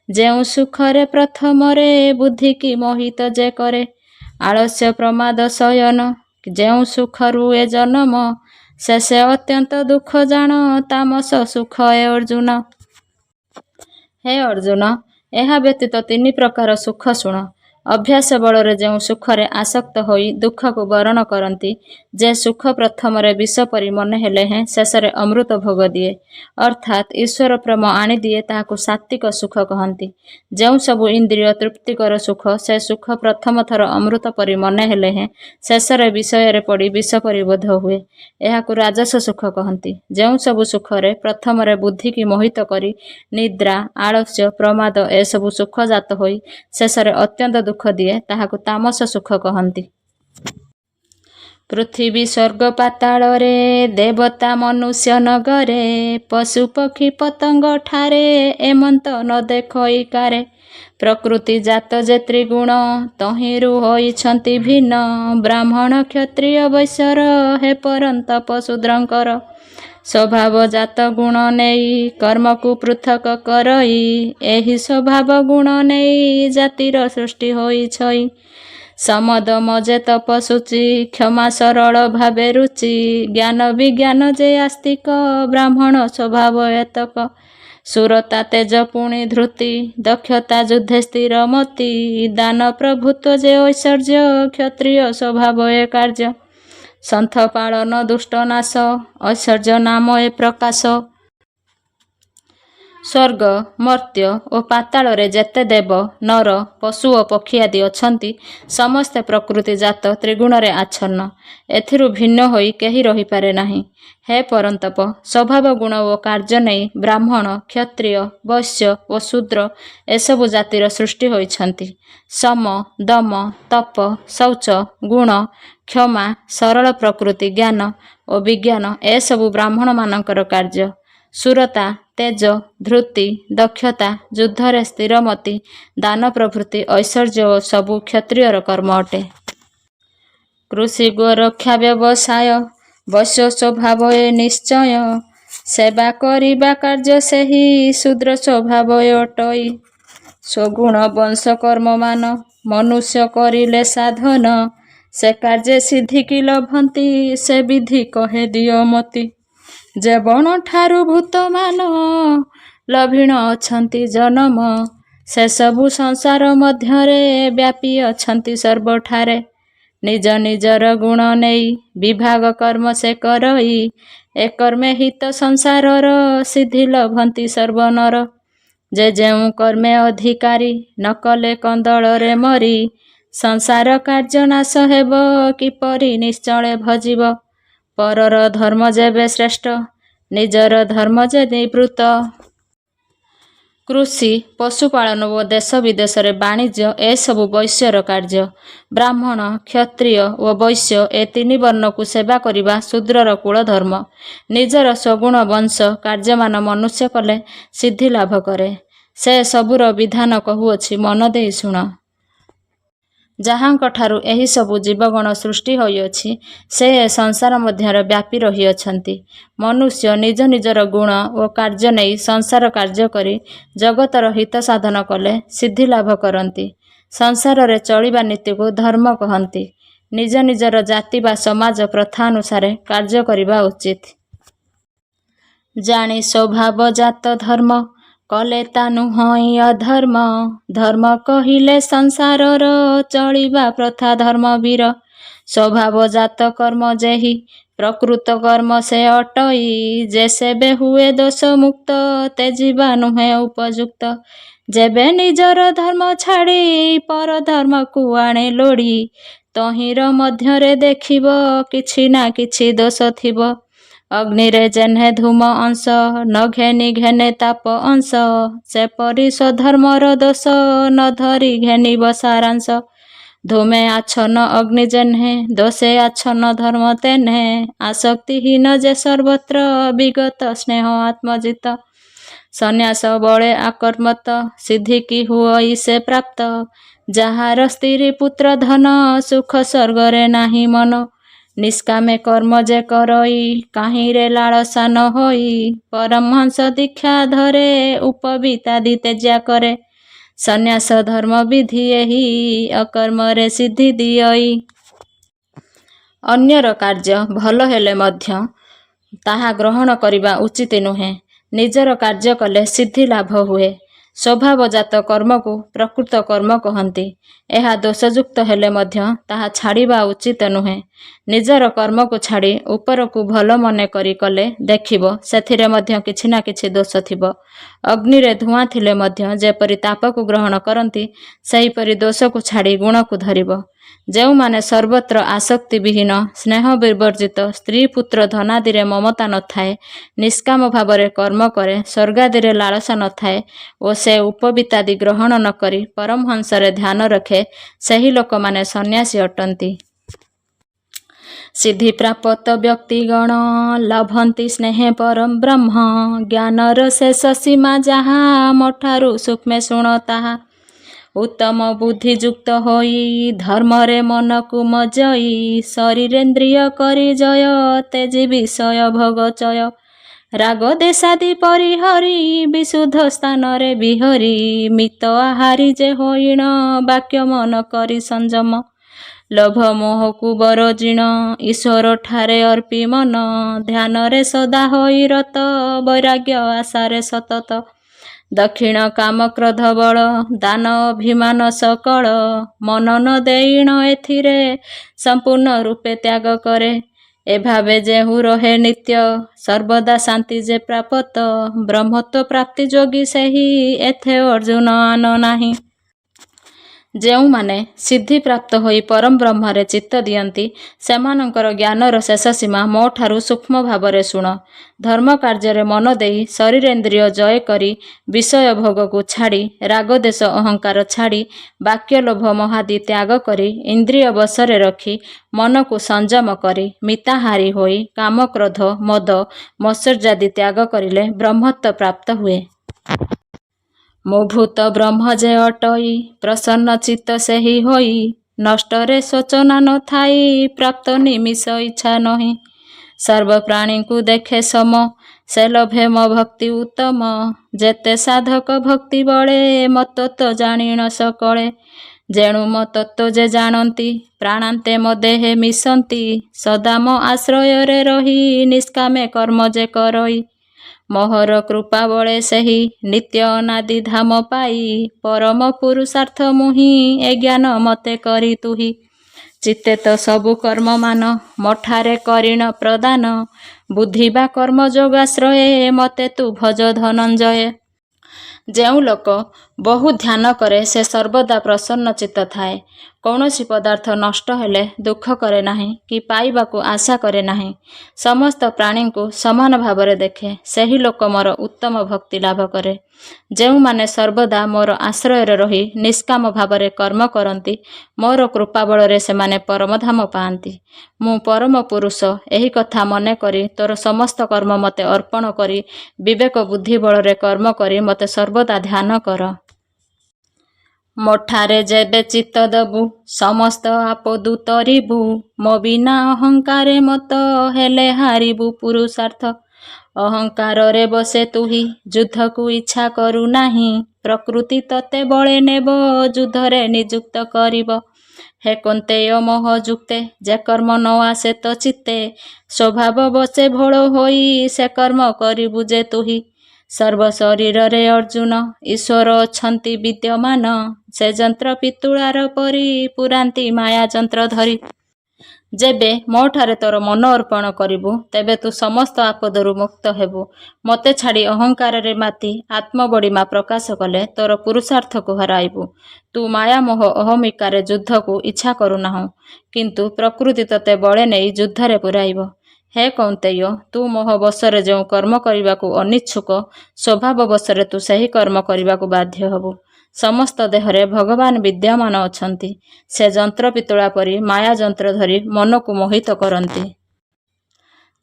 ଯେଉଁ ସୁଖରେ ପ୍ରଥମରେ ବୁଦ୍ଧିକି ମୋହିତ ଯେ କରେ, ଆଳସ୍ୟ ପ୍ରମାଦ ଶୟନ, ଯେଉଁ ସୁଖରୁ ଏ ଜନମ, ଶେଷେ ଅତ୍ୟନ୍ତ ଦୁଃଖ ଜାଣ, ତାମସ ସୁଖ ଏ ଅର୍ଜୁନ। ହେ ଅର୍ଜୁନ, ଏହା ବ୍ୟତୀତ 3 ପ୍ରକାର ସୁଖ ଶୁଣ। ଅଭ୍ୟାସ ବଳରେ ଯେଉଁ ସୁଖରେ ଆସକ୍ତ ହୋଇ ଦୁଃଖକୁ ବରଣ କରନ୍ତି, ଯେ ସୁଖ ପ୍ରଥମରେ ବିଷ ପରି ମନେ ହେଲେ ହେଁ ଶେଷରେ ଅମୃତ ଭୋଗ ଦିଏ, ଅର୍ଥାତ୍ ଈଶ୍ୱର ପ୍ରେମ ଆଣିଦିଏ, ତାହାକୁ ସାତ୍ତ୍ୱିକ ସୁଖ କହନ୍ତି। ଯେଉଁ ସବୁ ଇନ୍ଦ୍ରିୟ ତୃପ୍ତିକର ସୁଖ, ସେ ସୁଖ ପ୍ରଥମ ଥର ଅମୃତ ପରି ମନେ ହେଲେ ହେଁ ଶେଷରେ ବିଷୟରେ ପଡ଼ି ବିଷ ପରି ବୋଧ ହୁଏ, ଏହାକୁ ରାଜସ ସୁଖ କହନ୍ତି। ଯେଉଁ ସବୁ ସୁଖରେ ପ୍ରଥମରେ ବୁଦ୍ଧିକି ମୋହିତ କରି ନିଦ୍ରା, ଆଳସ୍ୟ, ପ୍ରମାଦ ଏସବୁ ସୁଖ ଜାତ ହୋଇ ଶେଷରେ ଅତ୍ୟନ୍ତ ଦୁଃଖ ଦିଏ, ତାହାକୁ ତାମସ ସୁଖ କହନ୍ତି। ପୃଥିବୀ ସ୍ୱର୍ଗ ପାତାଳରେ, ଦେବତା ମନୁଷ୍ୟ ନଗରେ, ପଶୁ ପକ୍ଷୀ ପତଙ୍ଗ ଠାରେ, ଏମନ୍ତ ନ ଦେଖଇ କାରେ। ପ୍ରକୃତି ଜାତ ଯେ ତ୍ରିଗୁଣ, ତହିଁରୁ ହୋଇଛନ୍ତି ଭିନ୍ନ, ବ୍ରାହ୍ମଣ କ୍ଷତ୍ରିୟ ବୈଶ୍ୟର, ହେ ପରନ୍ତପ ଶୂଦ୍ରଙ୍କର। ସ୍ୱଭାବ ଜାତ ଗୁଣ ନେଇ କର୍ମକୁ ପୃଥକ କରଇ, ଏହି ସ୍ୱଭାବ ଗୁଣ ନେଇ ଜାତିର ସୃଷ୍ଟି ହୋଇଛଇ। ସମଦ ମଜେ ତପ ସୂଚି, କ୍ଷମା ସରଳ ଭାବେ ରୁଚି, ଜ୍ଞାନ ବିଜ୍ଞାନ ଯେ ଆସ୍ତିକ, ବ୍ରାହ୍ମଣ ସ୍ୱଭାବ ଏତକ। ସୁରତା ତେଜ ପୁଣି ଧୃତି, ଦକ୍ଷତା ଯୁଦ୍ଧେ ସ୍ଥିର ମତି, ଦାନ ପ୍ରଭୁତ୍ୱ ଯେ ଐଶ୍ୱର୍ଯ୍ୟ, କ୍ଷତ୍ରିୟ ସ୍ୱଭାବ ଏ କାର୍ଯ୍ୟ। ସନ୍ଥ ପାଳନ ଦୁଷ୍ଟ ନାଶ, ଐଶ୍ୱର୍ଯ୍ୟ ନାମ ଏ ପ୍ରକାଶ। ସ୍ୱର୍ଗ, ମର୍ତ୍ତ୍ୟ ଓ ପାତାଳରେ ଯେତେ ଦେବ, ନର, ପଶୁ ଓ ପକ୍ଷୀ ଆଦି ଅଛନ୍ତି, ସମସ୍ତେ ପ୍ରକୃତି ଜାତ ତ୍ରିଗୁଣରେ ଆଚ୍ଛନ୍ନ। ଏଥିରୁ ଭିନ୍ନ ହୋଇ କେହି ରହିପାରେ ନାହିଁ। ହେ ପରନ୍ତପ, ସ୍ୱଭାବ ଗୁଣ ଓ କାର୍ଯ୍ୟ ନେଇ ବ୍ରାହ୍ମଣ, କ୍ଷତ୍ରିୟ, ବୈଶ୍ୟ ଓ ଶୂଦ୍ର ଏସବୁ ଜାତିର ସୃଷ୍ଟି ହୋଇଛନ୍ତି। ସମ, ଦମ, ତପ, ଶୌଚ, ଗୁଣ, କ୍ଷମା, ସରଳ ପ୍ରକୃତି, ଜ୍ଞାନ ଓ ବିଜ୍ଞାନ ଏସବୁ ବ୍ରାହ୍ମଣମାନଙ୍କର କାର୍ଯ୍ୟ। ସୁରତା, ତେଜ, ଧୃତି, ଦକ୍ଷତା, ଯୁଦ୍ଧରେ ସ୍ଥିରମତି, ଦାନ ପ୍ରଭୃତି ଐଶ୍ୱର୍ଯ୍ୟ ଓ ସବୁ କ୍ଷତ୍ରିୟର କର୍ମ ଅଟେ। କୃଷି ଗୋରକ୍ଷା ବ୍ୟବସାୟ, ବୈଶ୍ୟ ସ୍ୱଭାବ ଏ ନିଶ୍ଚୟ, ସେବା କରିବା କାର୍ଯ୍ୟ ସେହି ଶୂଦ୍ର ସ୍ୱଭାବ ଏ ଅଟଇ। ସ୍ୱଗୁଣ ବଂଶ କର୍ମମାନ, ମନୁଷ୍ୟ କରିଲେ ସାଧନ, ସେ କାର୍ଯ୍ୟେ ସିଦ୍ଧିକି ଲଭନ୍ତି, ସେ ବିଧି କହେ ଦିଅ ମତି। ଯେ ବଣ ଠାରୁ ଭୂତମାନ, ଲଭିଣ ଅଛନ୍ତି ଜନମ, ସେସବୁ ସଂସାର ମଧ୍ୟରେ ବ୍ୟାପୀ ଅଛନ୍ତି ସର୍ବଠାରେ। ନିଜ ନିଜର ଗୁଣ ନେଇ ବିଭାଗ କର୍ମ ସେ କରଇ, ଏ କର୍ମେ ହିତ ସଂସାରର, ସିଦ୍ଧି ଲଭନ୍ତି ସର୍ବନର। ଯେ ଯେଉଁ କର୍ମେ ଅଧିକାରୀ, ନ କଲେ କନ୍ଦଳରେ ମରି, ସଂସାର କାର୍ଯ୍ୟ ନାଶ ହେବ, କିପରି ନିଶ୍ଚଳେ ଭଜିବ। ପରର ଧର୍ମ ଯେବେ ଶ୍ରେଷ୍ଠ, ନିଜର ଧର୍ମ ଯେ ନିବୃତ୍ତ। କୃଷି, ପଶୁପାଳନ ଓ ଦେଶ ବିଦେଶରେ ବାଣିଜ୍ୟ ଏସବୁ ବୈଶ୍ୟର କାର୍ଯ୍ୟ। ବ୍ରାହ୍ମଣ, କ୍ଷତ୍ରିୟ ଓ ବୈଶ୍ୟ ଏ 3 ବର୍ଣ୍ଣକୁ ସେବା କରିବା ଶୂଦ୍ରର କୁଳଧର୍ମ। ନିଜର ସ୍ୱଗୁଣ ବଂଶ କାର୍ଯ୍ୟମାନ ମନୁଷ୍ୟ କଲେ ସିଦ୍ଧି ଲାଭ କରେ। ସେ ସବୁର ବିଧାନ କହୁଅଛି, ମନ ଦେଇ ଶୁଣ। ଯାହାଙ୍କଠାରୁ ଏହି ସବୁ ଜୀବଗଣ ସୃଷ୍ଟି ହୋଇଅଛି, ସେ ଏ ସଂସାର ମଧ୍ୟରେ ବ୍ୟାପୀ ରହିଅଛନ୍ତି। ମନୁଷ୍ୟ ନିଜ ନିଜର ଗୁଣ ଓ କାର୍ଯ୍ୟ ନେଇ ସଂସାର କାର୍ଯ୍ୟ କରି ଜଗତର ହିତ ସାଧନ କଲେ ସିଦ୍ଧି ଲାଭ କରନ୍ତି। ସଂସାରରେ ଚଳିବା ନୀତିକୁ ଧର୍ମ କହନ୍ତି। ନିଜ ନିଜର ଜାତି ବା ସମାଜ ପ୍ରଥା ଅନୁସାରେ କାର୍ଯ୍ୟ କରିବା ଉଚିତ। ଜାଣି ସ୍ୱଭାବ ଜାତ ଧର୍ମ, କଲେ ତା ନୁହଁଇ ଅଧର୍ମ। ଧର୍ମ କହିଲେ ସଂସାରର, ଚଳିବା ପ୍ରଥା ଧର୍ମବୀର। ସ୍ୱଭାବ ଜାତ କର୍ମ ଯେହି, ପ୍ରକୃତ କର୍ମ ସେ ଅଟଇ। ଯେ ସେବେ ହୁଏ ଦୋଷ ମୁକ୍ତ, ତେଜିବା ନୁହେଁ ଉପଯୁକ୍ତ। ଯେବେ ନିଜର ଧର୍ମ ଛାଡ଼ି, ପର ଧର୍ମକୁ ଆଣେ ଲୋଡ଼ି, ତହିଁର ମଧ୍ୟରେ ଦେଖିବ, କିଛି ନା କିଛି ଦୋଷ ଥିବ। ଅଗ୍ନିରେ ଯେହ୍ନେ ଧୂମ ଅଂଶ, ନ ଘେନି ଘେନେ ତାପ ଅଂଶ। ସେପରି ସ୍ୱଧର୍ମର ଦୋଷ, ନ ଧରି ଘେନିବ ସାରାଂଶ। ଧୂମେ ଆଚ୍ଛନ୍ନ ଅଗ୍ନି ଯେହ୍ନେ, ଦୋଷେ ଆଚ୍ଛନ୍ନ ଧର୍ମ ତେହ୍ନେ। ଆସକ୍ତିହୀନ ଯେ ସର୍ବତ୍ର, ବିଗତ ସ୍ନେହ ଆତ୍ମଜିତ। ସନ୍ନ୍ୟାସ ବଳେ ଆକର୍ମତ, ସିଦ୍ଧିକି ହୁଅଇ ସେ ପ୍ରାପ୍ତ। ଯାହାର ସ୍ତ୍ରୀ ପୁତ୍ର ଧନ, ସୁଖ ସ୍ୱର୍ଗରେ ନାହିଁ ମନ। ନିଷ୍କାମେ କର୍ମ ଯେ କରଇ, କାହିଁରେ ଲାଳସା ନ ହୋଇ। ପରମହଂସ ଦୀକ୍ଷା ଧରେ, ଉପବୀତାଦି ତ୍ୟଜ୍ୟା କରେ। ସନ୍ନ୍ୟାସ ଧର୍ମ ବିଧି ଏହି, ଅକର୍ମରେ ସିଦ୍ଧି ଦିଅଇ। ଅନ୍ୟର କାର୍ଯ୍ୟ ଭଲ ହେଲେ ମଧ୍ୟ ତାହା ଗ୍ରହଣ କରିବା ଉଚିତ ନୁହେଁ। ନିଜର କାର୍ଯ୍ୟ କଲେ ସିଦ୍ଧି ଲାଭ ହୁଏ। ସ୍ୱଭାବଜାତ କର୍ମକୁ ପ୍ରକୃତ କର୍ମ କହନ୍ତି। ଏହା ଦୋଷଯୁକ୍ତ ହେଲେ ମଧ୍ୟ ତାହା ଛାଡ଼ିବା ଉଚିତ ନୁହେଁ। ନିଜର କର୍ମକୁ ଛାଡ଼ି ଉପରକୁ ଭଲ ମନେ କରି କଲେ ଦେଖିବ ସେଥିରେ ମଧ୍ୟ କିଛି ନା କିଛି ଦୋଷ ଥିବ। ଅଗ୍ନିରେ ଧୂଆଁ ଥିଲେ ମଧ୍ୟ ଯେପରି ତାପକୁ ଗ୍ରହଣ କରନ୍ତି ସେହିପରି ଦୋଷକୁ ଛାଡ଼ି ଗୁଣକୁ ଧରିବ। ଯେଉଁମାନେ ସର୍ବତ୍ର ଆସକ୍ତି ବିହୀନ, ସ୍ନେହ ବିବର୍ଜିତ, ସ୍ତ୍ରୀ ପୁତ୍ର ଧନାଦିରେ ମମତା ନଥାଏ, ନିଷ୍କାମ ଭାବରେ କର୍ମ କରେ, ସ୍ୱର୍ଗାଦିରେ ଲାଳସା ନଥାଏ ଓ ସେ ଉପବୀତାଦି ଗ୍ରହଣ ନ କରି ପରମହଂସରେ ଧ୍ୟାନ ରଖେ, ସେହି ଲୋକମାନେ ସନ୍ନ୍ୟାସୀ ଅଟନ୍ତି। ସିଦ୍ଧିପ୍ରାପ୍ତ ବ୍ୟକ୍ତିଗଣ ଲଭନ୍ତି ସ୍ନେହେ ପରଂ ବ୍ରହ୍ମ। ଜ୍ଞାନର ଶେଷ ସୀମା ଯାହା, ମୋଠାରୁ ସୂକ୍ଷ୍ମେ ଶୁଣ ତାହା। ଉତ୍ତମ ବୁଦ୍ଧିଯୁକ୍ତ ହୋଇ ଧର୍ମରେ ମନକୁ ମଜଇ, ଶରୀରେନ୍ଦ୍ରିୟ କରି ଜୟ, ତେଜି ବିଷୟ ଭୋଗ ଚୟ। ରାଗ ଦେଶାଦି ପରିହରି, ବିଶୁଦ୍ଧ ସ୍ଥାନରେ ବିହରି, ମିତ ଆହାରି ଯେ ହୋଇଣ, ବାକ୍ୟ ମନ କରି ସଂଯମ। ଲୋଭ ମୋହକୁ ବରଜିଣ, ଈଶ୍ୱର ଠାରେ ଅର୍ପି ମନ, ଧ୍ୟାନରେ ସଦା ହୋଇ ରତ, ବୈରାଗ୍ୟ ଆଶାରେ ସତତ। ଦକ୍ଷିଣ କାମ କ୍ରୋଧ ବଳ, ଦାନ ଅଭିମାନ ସକଳ, ମନ ନ ଦେଇଣ ଏଥିରେ, ସମ୍ପୂର୍ଣ୍ଣ ରୂପେ ତ୍ୟାଗ କରେ। ଏଭାବେ ଯେହୁ ରହେ ନିତ୍ୟ, ସର୍ବଦା ଶାନ୍ତି ଯେ ପ୍ରାପତ, ବ୍ରହ୍ମତ୍ୱ ପ୍ରାପ୍ତି ଯୋଗୀ ସେହି, ଏଥେ ଅର୍ଜୁନ ଆନ ନାହିଁ। ଯେଉଁମାନେ ସିଦ୍ଧିପ୍ରାପ୍ତ ହୋଇ ପରମ ବ୍ରହ୍ମରେ ଚିତ୍ତ ଦିଅନ୍ତି, ସେମାନଙ୍କର ଜ୍ଞାନର ଶେଷ ସୀମା ମୋ ଠାରୁ ସୂକ୍ଷ୍ମ ଭାବରେ ଶୁଣ। ଧର୍ମ କାର୍ଯ୍ୟରେ ମନ ଦେଇ, ଶରୀରେନ୍ଦ୍ରିୟ ଜୟ କରି, ବିଷୟ ଭୋଗକୁ ଛାଡ଼ି, ରାଗଦେଶ ଅହଙ୍କାର ଛାଡ଼ି, ବାକ୍ୟ ଲୋଭ ମୋହାଦି ତ୍ୟାଗ କରି, ଇନ୍ଦ୍ରିୟ ବଶରେ ରଖି, ମନକୁ ସଂଯମ କରି, ମିତାହାରୀ ହୋଇ, କାମ କ୍ରୋଧ ମଦ ମତ୍ସର୍ଯ୍ୟାଦି ତ୍ୟାଗ କରିଲେ ବ୍ରହ୍ମତ୍ୱ ପ୍ରାପ୍ତ ହୁଏ। ମୁଁ ଭୂତ ବ୍ରହ୍ମ ଯେ ଅଟଇ, ପ୍ରସନ୍ନ ଚିତ୍ତ ସେହି ହୋଇ, ନଷ୍ଟରେ ଶୋଚନା ନଥାଇ, ପ୍ରାପ୍ତ ନିମିଷ ଇଚ୍ଛା ନହି। ସର୍ବ ପ୍ରାଣୀଙ୍କୁ ଦେଖେ ସମ, ସେ ଲୋଭେ ମୋ ଭକ୍ତି ଉତ୍ତମ। ଯେତେ ସାଧକ ଭକ୍ତି ବଳେ, ମୋ ତତ୍ତ୍ୱ ଜାଣିଣ ସକଳେ। ଯେଣୁ ମୋ ତତ୍ତ୍ୱ ଯେ ଜାଣନ୍ତି, ପ୍ରାଣାନ୍ତେ ମୋ ଦେହେ ମିଶନ୍ତି। ସଦା ମୋ ଆଶ୍ରୟରେ ରହି, ନିଷ୍କାମେ କର୍ମ ଯେ କରଇ। ମୋହର କୃପା ବଳେ ସେହି, ନିତ୍ୟ ଅନାଦି ଧାମ ପାଇ। ପରମ ପୁରୁଷାର୍ଥ ମୁହିଁ, ଏ ଜ୍ଞାନ ମତେ କରି ତୁହି। ଚିତ୍ତେ ତ ସବୁ କର୍ମମାନ, ମୋଠାରେ କରିଣ ପ୍ରଦାନ। ବୁଦ୍ଧି ବା କର୍ମ ଯୋଗାଶ୍ରୟେ, ମତେ ତୁ ଭଜ ଧନଞ୍ଜୟ। ଯେଉଁ ଲୋକ ବହୁ ଧ୍ୟାନ କରେ ସେ ସର୍ବଦା ପ୍ରସନ୍ନ ଚିତ୍ତ ଥାଏ। କୌଣସି ପଦାର୍ଥ ନଷ୍ଟ ହେଲେ ଦୁଃଖ କରେ ନାହିଁ କି ପାଇବାକୁ ଆଶା କରେ ନାହିଁ। ସମସ୍ତ ପ୍ରାଣୀଙ୍କୁ ସମାନ ଭାବରେ ଦେଖେ, ସେହି ଲୋକ ମୋର ଉତ୍ତମ ଭକ୍ତି ଲାଭ କରେ। ଯେଉଁମାନେ ସର୍ବଦା ମୋର ଆଶ୍ରୟରେ ରହି ନିଷ୍କାମ ଭାବରେ କର୍ମ କରନ୍ତି, ମୋର କୃପା ବଳରେ ସେମାନେ ପରମଧାମ ପାଆନ୍ତି। ମୁଁ ପରମ ପୁରୁଷ, ଏହି କଥା ମନେ କରି ତୋର ସମସ୍ତ କର୍ମ ମୋତେ ଅର୍ପଣ କରି, ବିବେକ ବୁଦ୍ଧି ବଳରେ କର୍ମ କରି ମୋତେ ସର୍ବଦା ଧ୍ୟାନ କର। ମୋଠାରେ ଯେବେ ଚିତ୍ତ ଦବୁ, ସମସ୍ତ ଆପଦୁ ତରିବୁ। ମୋ ବିନା ଅହଙ୍କାରେ ମତ, ହେଲେ ହାରିବୁ ପୁରୁଷାର୍ଥ। ଅହଙ୍କାରରେ ବସେ ତୁହି, ଯୁଦ୍ଧକୁ ଇଚ୍ଛା କରୁ ନାହିଁ। ପ୍ରକୃତି ତତେ ବଳେ ନେବ, ଯୁଦ୍ଧରେ ନିଯୁକ୍ତ କରିବ। ହେ କୌନ୍ତେୟ ମୋହ ଯୁକ୍ତେ, ଯେ କର୍ମ ନ ଆସେ ତ ଚିତ୍ତେ। ସ୍ୱଭାବ ବସେ ଭୋଳ ହୋଇ, ସେ କର୍ମ କରିବୁ ଯେ ତୁହି। ସର୍ବ ଶରୀରରେ ଅର୍ଜୁନ, ଈଶ୍ୱର ଅଛନ୍ତି ବିଦ୍ୟମାନ। ସେ ଯନ୍ତ୍ର ପିତୁଳାର ପରି, ପୁରାନ୍ତି ମାୟା ଯନ୍ତ୍ର ଧରି। ଯେବେ ମୋଠାରେ ତୋର ମନ ଅର୍ପଣ କରିବୁ, ତେବେ ତୁ ସମସ୍ତ ଆପଦରୁ ମୁକ୍ତ ହେବୁ। ମୋତେ ଛାଡ଼ି ଅହଙ୍କାରରେ ମାତି, ଆତ୍ମବଡ଼ିମା ପ୍ରକାଶ କଲେ ତୋର ପୁରୁଷାର୍ଥକୁ ହରାଇବୁ। ତୁ ମାୟାମୋହ ଅହମିକାରେ ଯୁଦ୍ଧକୁ ଇଚ୍ଛା କରୁନାହୁଁ, କିନ୍ତୁ ପ୍ରକୃତି ତତେ ବଳେ ନେଇ ଯୁଦ୍ଧରେ ପୁରାଇବ। ହେ କୌନ୍ତେୟ, ତୁ ମୋହ ବଶରେ ଯେଉଁ କର୍ମ କରିବାକୁ ଅନିଚ୍ଛୁକ, ସ୍ୱଭାବ ବଶରେ ତୁ ସେହି କର୍ମ କରିବାକୁ ବାଧ୍ୟ ହେବୁ। ସମସ୍ତ ଦେହରେ ଭଗବାନ ବିଦ୍ୟମାନ ଅଛନ୍ତି। ସେ ଯନ୍ତ୍ର ପିତୁଳା ପରି ମାୟା ଯନ୍ତ୍ର ଧରି ମନକୁ ମୋହିତ କରନ୍ତି।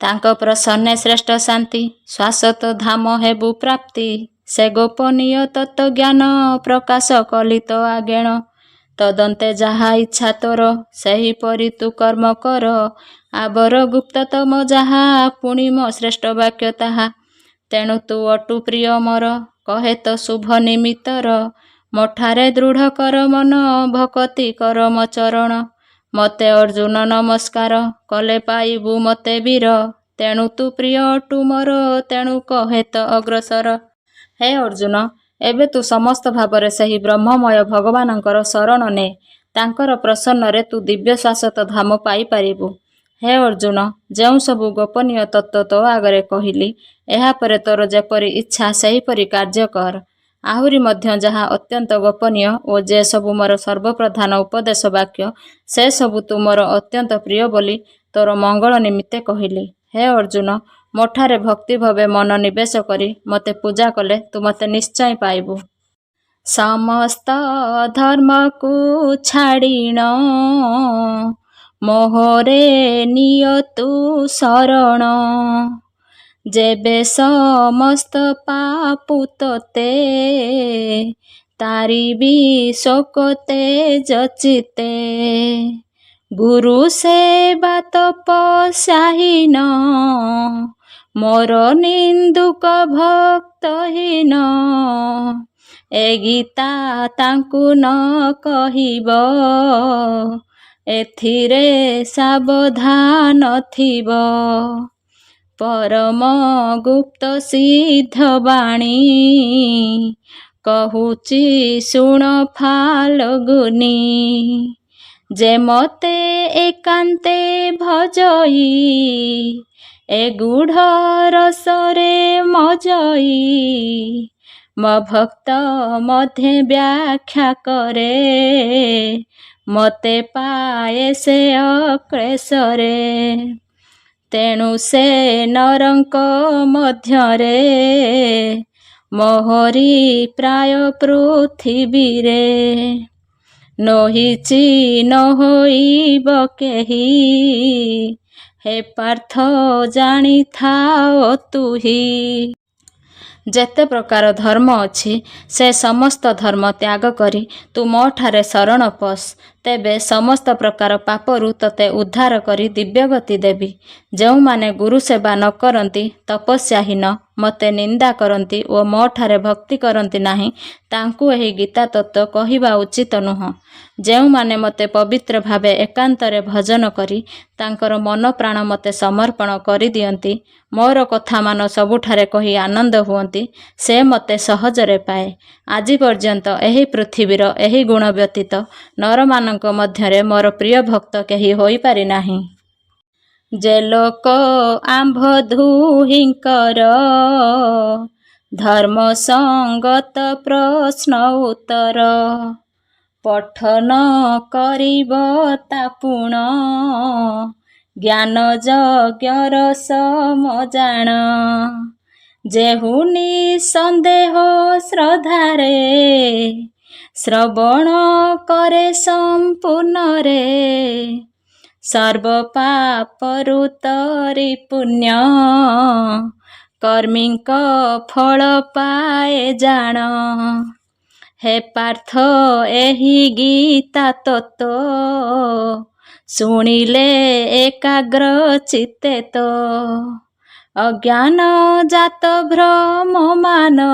ତାଙ୍କ ପ୍ରସନ୍ନେ ଶ୍ରେଷ୍ଠ ଶାନ୍ତି, ଶାଶ୍ୱତ ଧାମ ହେବୁ ପ୍ରାପ୍ତି। ସେ ଗୋପନୀୟ ତତ୍ତ୍ୱଜ୍ଞାନ, ପ୍ରକାଶ କଲି ତ ଆଗେଣ। ତଦନ୍ତେ ଯାହା ଇଚ୍ଛା ତୋର, ସେହିପରି ତୁ କର୍ମ କର। ଆବର ଗୁପ୍ତତମ ଯାହା, ପୁଣି ମୋ ଶ୍ରେଷ୍ଠ ବାକ୍ୟ ତାହା। ତେଣୁ ତୁ ଅଟୁ ପ୍ରିୟ ମୋର, କହେ ତ ଶୁଭ ନିମିତ୍ତର। ମୋଠାରେ ଦୃଢ଼ କର ମନ, ଭକତି କର ମୋ ଚରଣ। ମୋତେ ଅର୍ଜୁନ ନମସ୍କାର, କଲେ ପାଇବୁ ମୋତେ ବୀର। ତେଣୁ ତୁ ପ୍ରିୟ ଅଟୁ ମୋର, ତେଣୁ କହେ ତ ଅଗ୍ରସର। ହେ ଅର୍ଜୁନ, ଏବେ ତୁ ସମସ୍ତ ଭାବରେ ସେହି ବ୍ରହ୍ମମୟ ଭଗବାନଙ୍କର ଶରଣ ନେ। ତାଙ୍କର ପ୍ରସନ୍ନରେ ତୁ ଦିବ୍ୟ ଶାଶ୍ୱତ ଧାମ ପାଇପାରିବୁ। ହେ ଅର୍ଜୁନ, ଯେଉଁ ସବୁ ଗୋପନୀୟ ତତ୍ତ୍ୱ ତୋ ଆଗରେ କହିଲି, ଏହାପରେ ତୋର ଯେପରି ଇଚ୍ଛା ସେହିପରି କାର୍ଯ୍ୟ କର। ଆହୁରି ମଧ୍ୟ ଯାହା ଅତ୍ୟନ୍ତ ଗୋପନୀୟ ଓ ଯେ ସବୁ ମୋର ସର୍ବପ୍ରଧାନ ଉପଦେଶ ବାକ୍ୟ, ସେ ସବୁ ତୁ ମୋର ଅତ୍ୟନ୍ତ ପ୍ରିୟ ବୋଲି ତୋର ମଙ୍ଗଳ ନିମିତ୍ତେ କହିଲି। ହେ ଅର୍ଜୁନ, ମୋଠାରେ ଭକ୍ତିଭାବେ ମନ ନିବେଶ କରି ମୋତେ ପୂଜା କଲେ ତୁ ମୋତେ ନିଶ୍ଚୟ ପାଇବୁ। ସମସ୍ତ ଧର୍ମକୁ ଛାଡ଼ିଣ ମୋହରେ ନିଅ ତୁ ଶରଣ। ଯେବେ ସମସ୍ତ ପାପୁ ତୋତେ ତାରିବି ଶୋକତେ ଯଚିତେ। ଗୁରୁ ସେବା ତପସ୍ୟାହୀନ ମୋର ନିନ୍ଦୁକ ଭକ୍ତହୀନ। ଏ ଗୀତା ତାଙ୍କୁ ନ କହିବ, ଏଥିରେ ସାବଧାନ ଥିବ। ପରମ ଗୁପ୍ତ ସିଦ୍ଧ ବାଣୀ କହୁଛି ଶୁଣ ଫାଲଗୁନି। ଯେ ମତେ ଏକାନ୍ତେ ଭଜଇ ଏ ଗୂଢ଼ ରସରେ ମଜଇ। ମୋ ଭକ୍ତ ମଧ୍ୟେ ବ୍ୟାଖ୍ୟା କରେ, ମତେ ପାଏ ସେ ଅକ୍ଳେଶରେ। ତେଣୁ ସେ ନରଙ୍କ ମଧ୍ୟରେ ମୋହରି ପ୍ରାୟ ପୃଥିବୀରେ। ନୋହିଛି ନ ହୋଇବ କେହି, ହେ ପାର୍ଥ ଜାଣିଥାଅ ତୁହି। ଯେତେ ପ୍ରକାର ଧର୍ମ ଅଛି ସେ ସମସ୍ତ ଧର୍ମ ତ୍ୟାଗ କରି ତୁ ମୋଠାରେ ଶରଣ ପଶ। ତେବେ ସମସ୍ତ ପ୍ରକାର ପାପରୁ ତୋତେ ଉଦ୍ଧାର କରି ଦିବ୍ୟଗତି ଦେବି। ଯେଉଁମାନେ ଗୁରୁ ସେବା ନ କରନ୍ତି, ତପସ୍ୟାହୀନ, ମୋତେ ନିନ୍ଦା କରନ୍ତି ଓ ମୋଠାରେ ଭକ୍ତି କରନ୍ତି ନାହିଁ, ତାଙ୍କୁ ଏହି ଗୀତା ତତ୍ତ୍ୱ କହିବା ଉଚିତ ନୁହଁ। ଯେଉଁମାନେ ମୋତେ ପବିତ୍ର ଭାବେ ଏକାନ୍ତରେ ଭଜନ କରି ତାଙ୍କର ମନ ପ୍ରାଣ ମୋତେ ସମର୍ପଣ କରିଦିଅନ୍ତି, ମୋର କଥାମାନ ସବୁଠାରେ କହି ଆନନ୍ଦ ହୁଅନ୍ତି, ସେ ମୋତେ ସହଜରେ ପାଏ। ଆଜି ପର୍ଯ୍ୟନ୍ତ ଏହି ପୃଥିବୀର ଏହି ଗୁଣ ବ୍ୟତୀତ ନରମାନଙ୍କ ମଧ୍ୟରେ ମୋର ପ୍ରିୟ ଭକ୍ତ କେହି ହୋଇପାରି ନାହିଁ। ଯେ ଲୋକ ଆମ୍ଭ ଦୁହିଁଙ୍କର ଧର୍ମ ସଙ୍ଗତ ପ୍ରଶ୍ନ ଉତ୍ତର ପଠନ କରିବ ତା ପୁଣ। ଜ୍ଞାନ ଯଜ୍ଞର ସମଜାଣ ଯେହୁ ନିଃସନ୍ଦେହ ଶ୍ରଦ୍ଧାରେ। ଶ୍ରବଣ କରେ ସମ୍ପୂର୍ଣ୍ଣରେ ସର୍ବ ପାପରୁ ତରି ପୁଣ୍ୟ। କର୍ମୀଙ୍କ ଫଳ ପାଏ ଜାଣ। ହେ ପାର୍ଥ ଏହି ଗୀତା ତତ୍ତ୍ୱ ଶୁଣିଲେ ଏକାଗ୍ର ଚିତ୍ତେ ତ। ଅଜ୍ଞାନ ଜାତ ଭ୍ରମ ମାନ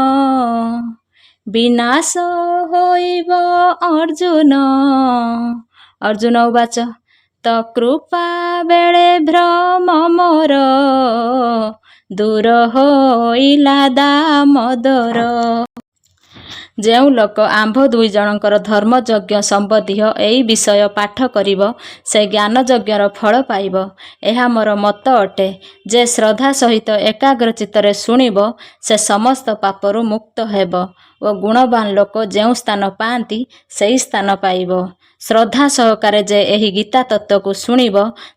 ବିନାଶ ହୋଇବ ଅର୍ଜୁନ। ଅର୍ଜୁନ ଉବାଚ ତ କୃପା ବେଳେ ଭ୍ରମ ମୋର ଦୂର ହୋଇଲା ଦାମୋଦର। ଯେଉଁ ଲୋକ ଆମ୍ଭ ଦୁଇ ଜଣଙ୍କର ଧର୍ମଯଜ୍ଞ ସମ୍ବନ୍ଧୀୟ ଏହି ବିଷୟ ପାଠ କରିବ, ସେ ଜ୍ଞାନଯଜ୍ଞର ଫଳ ପାଇବ। ଏହା ମୋର ମତ ଅଟେ। ଯେ ଶ୍ରଦ୍ଧା ସହିତ ଏକାଗ୍ର ଚିତ୍ତରେ ଶୁଣିବ, ସେ ସମସ୍ତ ପାପରୁ ମୁକ୍ତ ହେବ ଓ ଗୁଣବାନ ଲୋକ ଯେଉଁ ସ୍ଥାନ ପାଆନ୍ତି, ସେହି ସ୍ଥାନ ପାଇବ। ଶ୍ରଦ୍ଧା ସହକାରେ ଯେ ଏହି ଗୀତା ତତ୍ତ୍ୱକୁ ଶୁଣିବ,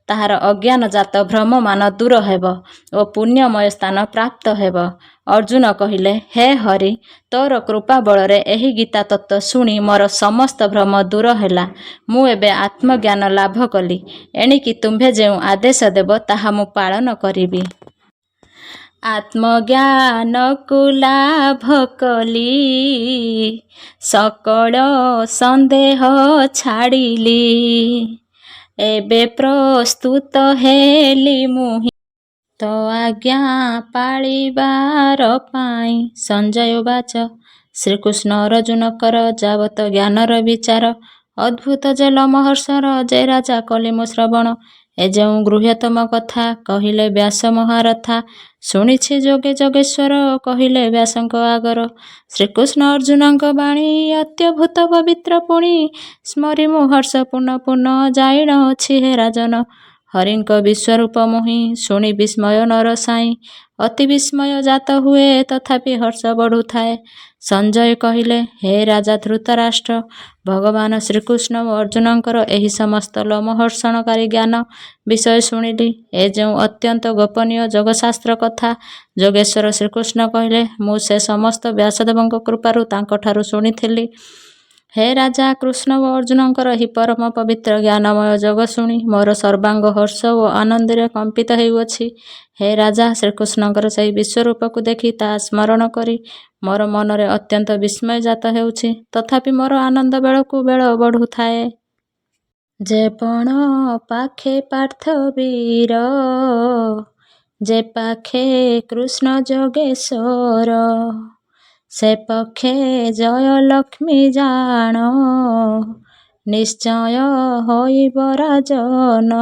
ତାହାର ଅଜ୍ଞାନଜାତ ଭ୍ରମମାନ ଦୂର ହେବ ଓ ପୁଣ୍ୟମୟ ସ୍ଥାନ ପ୍ରାପ୍ତ ହେବ। ଅର୍ଜୁନ କହିଲେ, ହେ ହରି, ତୋର କୃପା ବଳରେ ଏହି ଗୀତା ତତ୍ତ୍ୱ ଶୁଣି ମୋର ସମସ୍ତ ଭ୍ରମ ଦୂର ହେଲା। ମୁଁ ଏବେ ଆତ୍ମଜ୍ଞାନ ଲାଭ କଲି। ଏଣିକି ତୁମ୍ଭେ ଯେଉଁ ଆଦେଶ ଦେବ, ତାହା ମୁଁ ପାଳନ କରିବି। ଆତ୍ମଜ୍ଞାନକୁ ଲାଭ କଲି, ସକଳ ସନ୍ଦେହ ଛାଡ଼ିଲି। ଏବେ ପ୍ରସ୍ତୁତ ହେଲି ମୁହିଁ ତୋ ଆଜ୍ଞା ପାଳିବାର ପାଇଁ। ସଞ୍ଜୟ ଉବାଚ ଶ୍ରୀକୃଷ୍ଣ ଅର୍ଜୁନଙ୍କର ଯାବତ ଜ୍ଞାନର ବିଚାର। ଅଦ୍ଭୁତ ଯେ ଲୋମହର୍ଷର, ଯେ ରାଜା କଲି ମୁଁ ଶ୍ରବଣ। ଏ ଯେଉଁ ଗୃହ୍ୟତମ କଥା କହିଲେ ବ୍ୟାସ ମହାରଥା। ଶୁଣିଛି ଯୋଗେ ଯୋଗେଶ୍ୱର କହିଲେ ବ୍ୟାସଙ୍କ ଆଗର। ଶ୍ରୀକୃଷ୍ଣ ଅର୍ଜୁନଙ୍କ ବାଣୀ ଅତ୍ୟଭୂତ ପବିତ୍ର ପୁଣି ସ୍ମରି ମୁଁ ହର୍ଷ ପୁନ ପୁନ ଯାଇଣ ଅଛି ହେ ରାଜନ। ହରିଙ୍କ ବିଶ୍ୱରୂପ ମୁହିଁ ଶୁଣି ବିସ୍ମୟ ନର ସାଇଁ। ଅତି ବିସ୍ମୟ ଜାତ ହୁଏ ତଥାପି ହର୍ଷ ବଢ଼ୁଥାଏ। ସଞ୍ଜୟ କହିଲେ ହେ ରାଜା ଧୃତରାଷ୍ଟ୍ର, ଭଗବାନ ଶ୍ରୀକୃଷ୍ଣ ଓ ଅର୍ଜୁନଙ୍କର ଏହି ସମସ୍ତ ଲୋମହର୍ଷଣକାରୀ ଜ୍ଞାନ ବିଷୟ ଶୁଣିଲି। ଏ ଯେଉଁ ଅତ୍ୟନ୍ତ ଗୋପନୀୟ ଯୋଗଶାସ୍ତ୍ର କଥା। ଯୋଗେଶ୍ୱର ଶ୍ରୀକୃଷ୍ଣ କହିଲେ ମୁଁ ସେ ସମସ୍ତ ବ୍ୟାସଦେବଙ୍କ କୃପାରୁ ତାଙ୍କଠାରୁ ଶୁଣିଥିଲି। ହେ ରାଜା, କୃଷ୍ଣ ଓ ଅର୍ଜୁନଙ୍କର ଏହି ପରମ ପବିତ୍ର ଜ୍ଞାନମୟ ଯୋଗ ଶୁଣି ମୋର ସର୍ବାଙ୍ଗ ହର୍ଷ ଓ ଆନନ୍ଦରେ କମ୍ପିତ ହେଉଅଛି। ହେ ରାଜା, ଶ୍ରୀକୃଷ୍ଣଙ୍କର ସେହି ବିଶ୍ୱରୂପକୁ ଦେଖି ତାହା ସ୍ମରଣ କରି ମୋର ମନରେ ଅତ୍ୟନ୍ତ ବିସ୍ମୟ ଜାତ ହେଉଛି। ତଥାପି ମୋର ଆନନ୍ଦ ବେଳକୁ ବେଳ ବଢ଼ୁଥାଏ। ଯେ ପଣ ପାଖେ ପାର୍ଥ ବୀର, ଯେ ପାଖେ କୃଷ୍ଣ ଯୋଗେଶ୍ୱର, ସେ ପକ୍ଷେ ଜୟ ଲକ୍ଷ୍ମୀ ଜାଣ, ନିଶ୍ଚୟ ହୋଇବ ରାଜନ।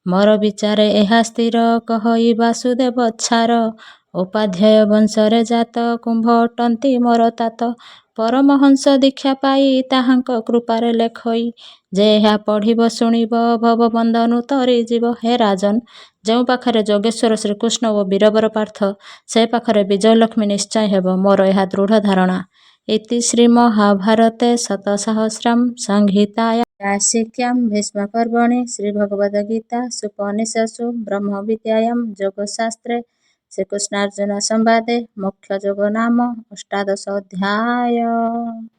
ମୋର ବିଚାରେ ଏହା ସ୍ଥିର, କହଇ ବାସୁଦେବ ଛାର, ଉପାଧ୍ୟାୟ ବଂଶରେ ଜାତ, କୁମ୍ଭ ଅଟନ୍ତି ମୋର ତାତ। ପରମହଂସ ଦୀକ୍ଷା ପାଇ ତାହାଙ୍କ କୃପାରେ ଲେଖଇ, ଯେ ଏହା ପଢ଼ିବ ଶୁଣିବ ଭବ ବନ୍ଧନୁ ତରିଯିବ। ହେ ରାଜନ, ଯେଉଁ ପାଖରେ ଯୋଗେଶ୍ୱର ଶ୍ରୀକୃଷ୍ଣ ଓ ବୀରବର ପାର୍ଥ, ସେ ପାଖରେ ବିଜୟଲକ୍ଷ୍ମୀ ନିଶ୍ଚୟ ହେବ, ମୋର ଏହା ଦୃଢ଼ ଧାରଣା। ଇତି ଶ୍ରୀମହାଭାରତେ ଶତସହସ୍ରାଂ ସଂହିତାୟାଂ ବ୍ୟାସିକ୍ୟାଂ ଭୀଷ୍ମପର୍ବଣି ଶ୍ରୀଭଗବଦ୍ଗୀତା ସୁପନିଷତ୍ସୁ ବ୍ରହ୍ମବିଦ୍ୟାୟାଂ ଯୋଗଶାସ୍ତ୍ରେ ଶ୍ରୀକୃଷ୍ଣାର୍ଜୁନ ସମ୍ବାଦେ ମୋକ୍ଷଯୋଗୋ ନାମ ଅଷ୍ଟାଦଶ ଅଧ୍ୟାୟ।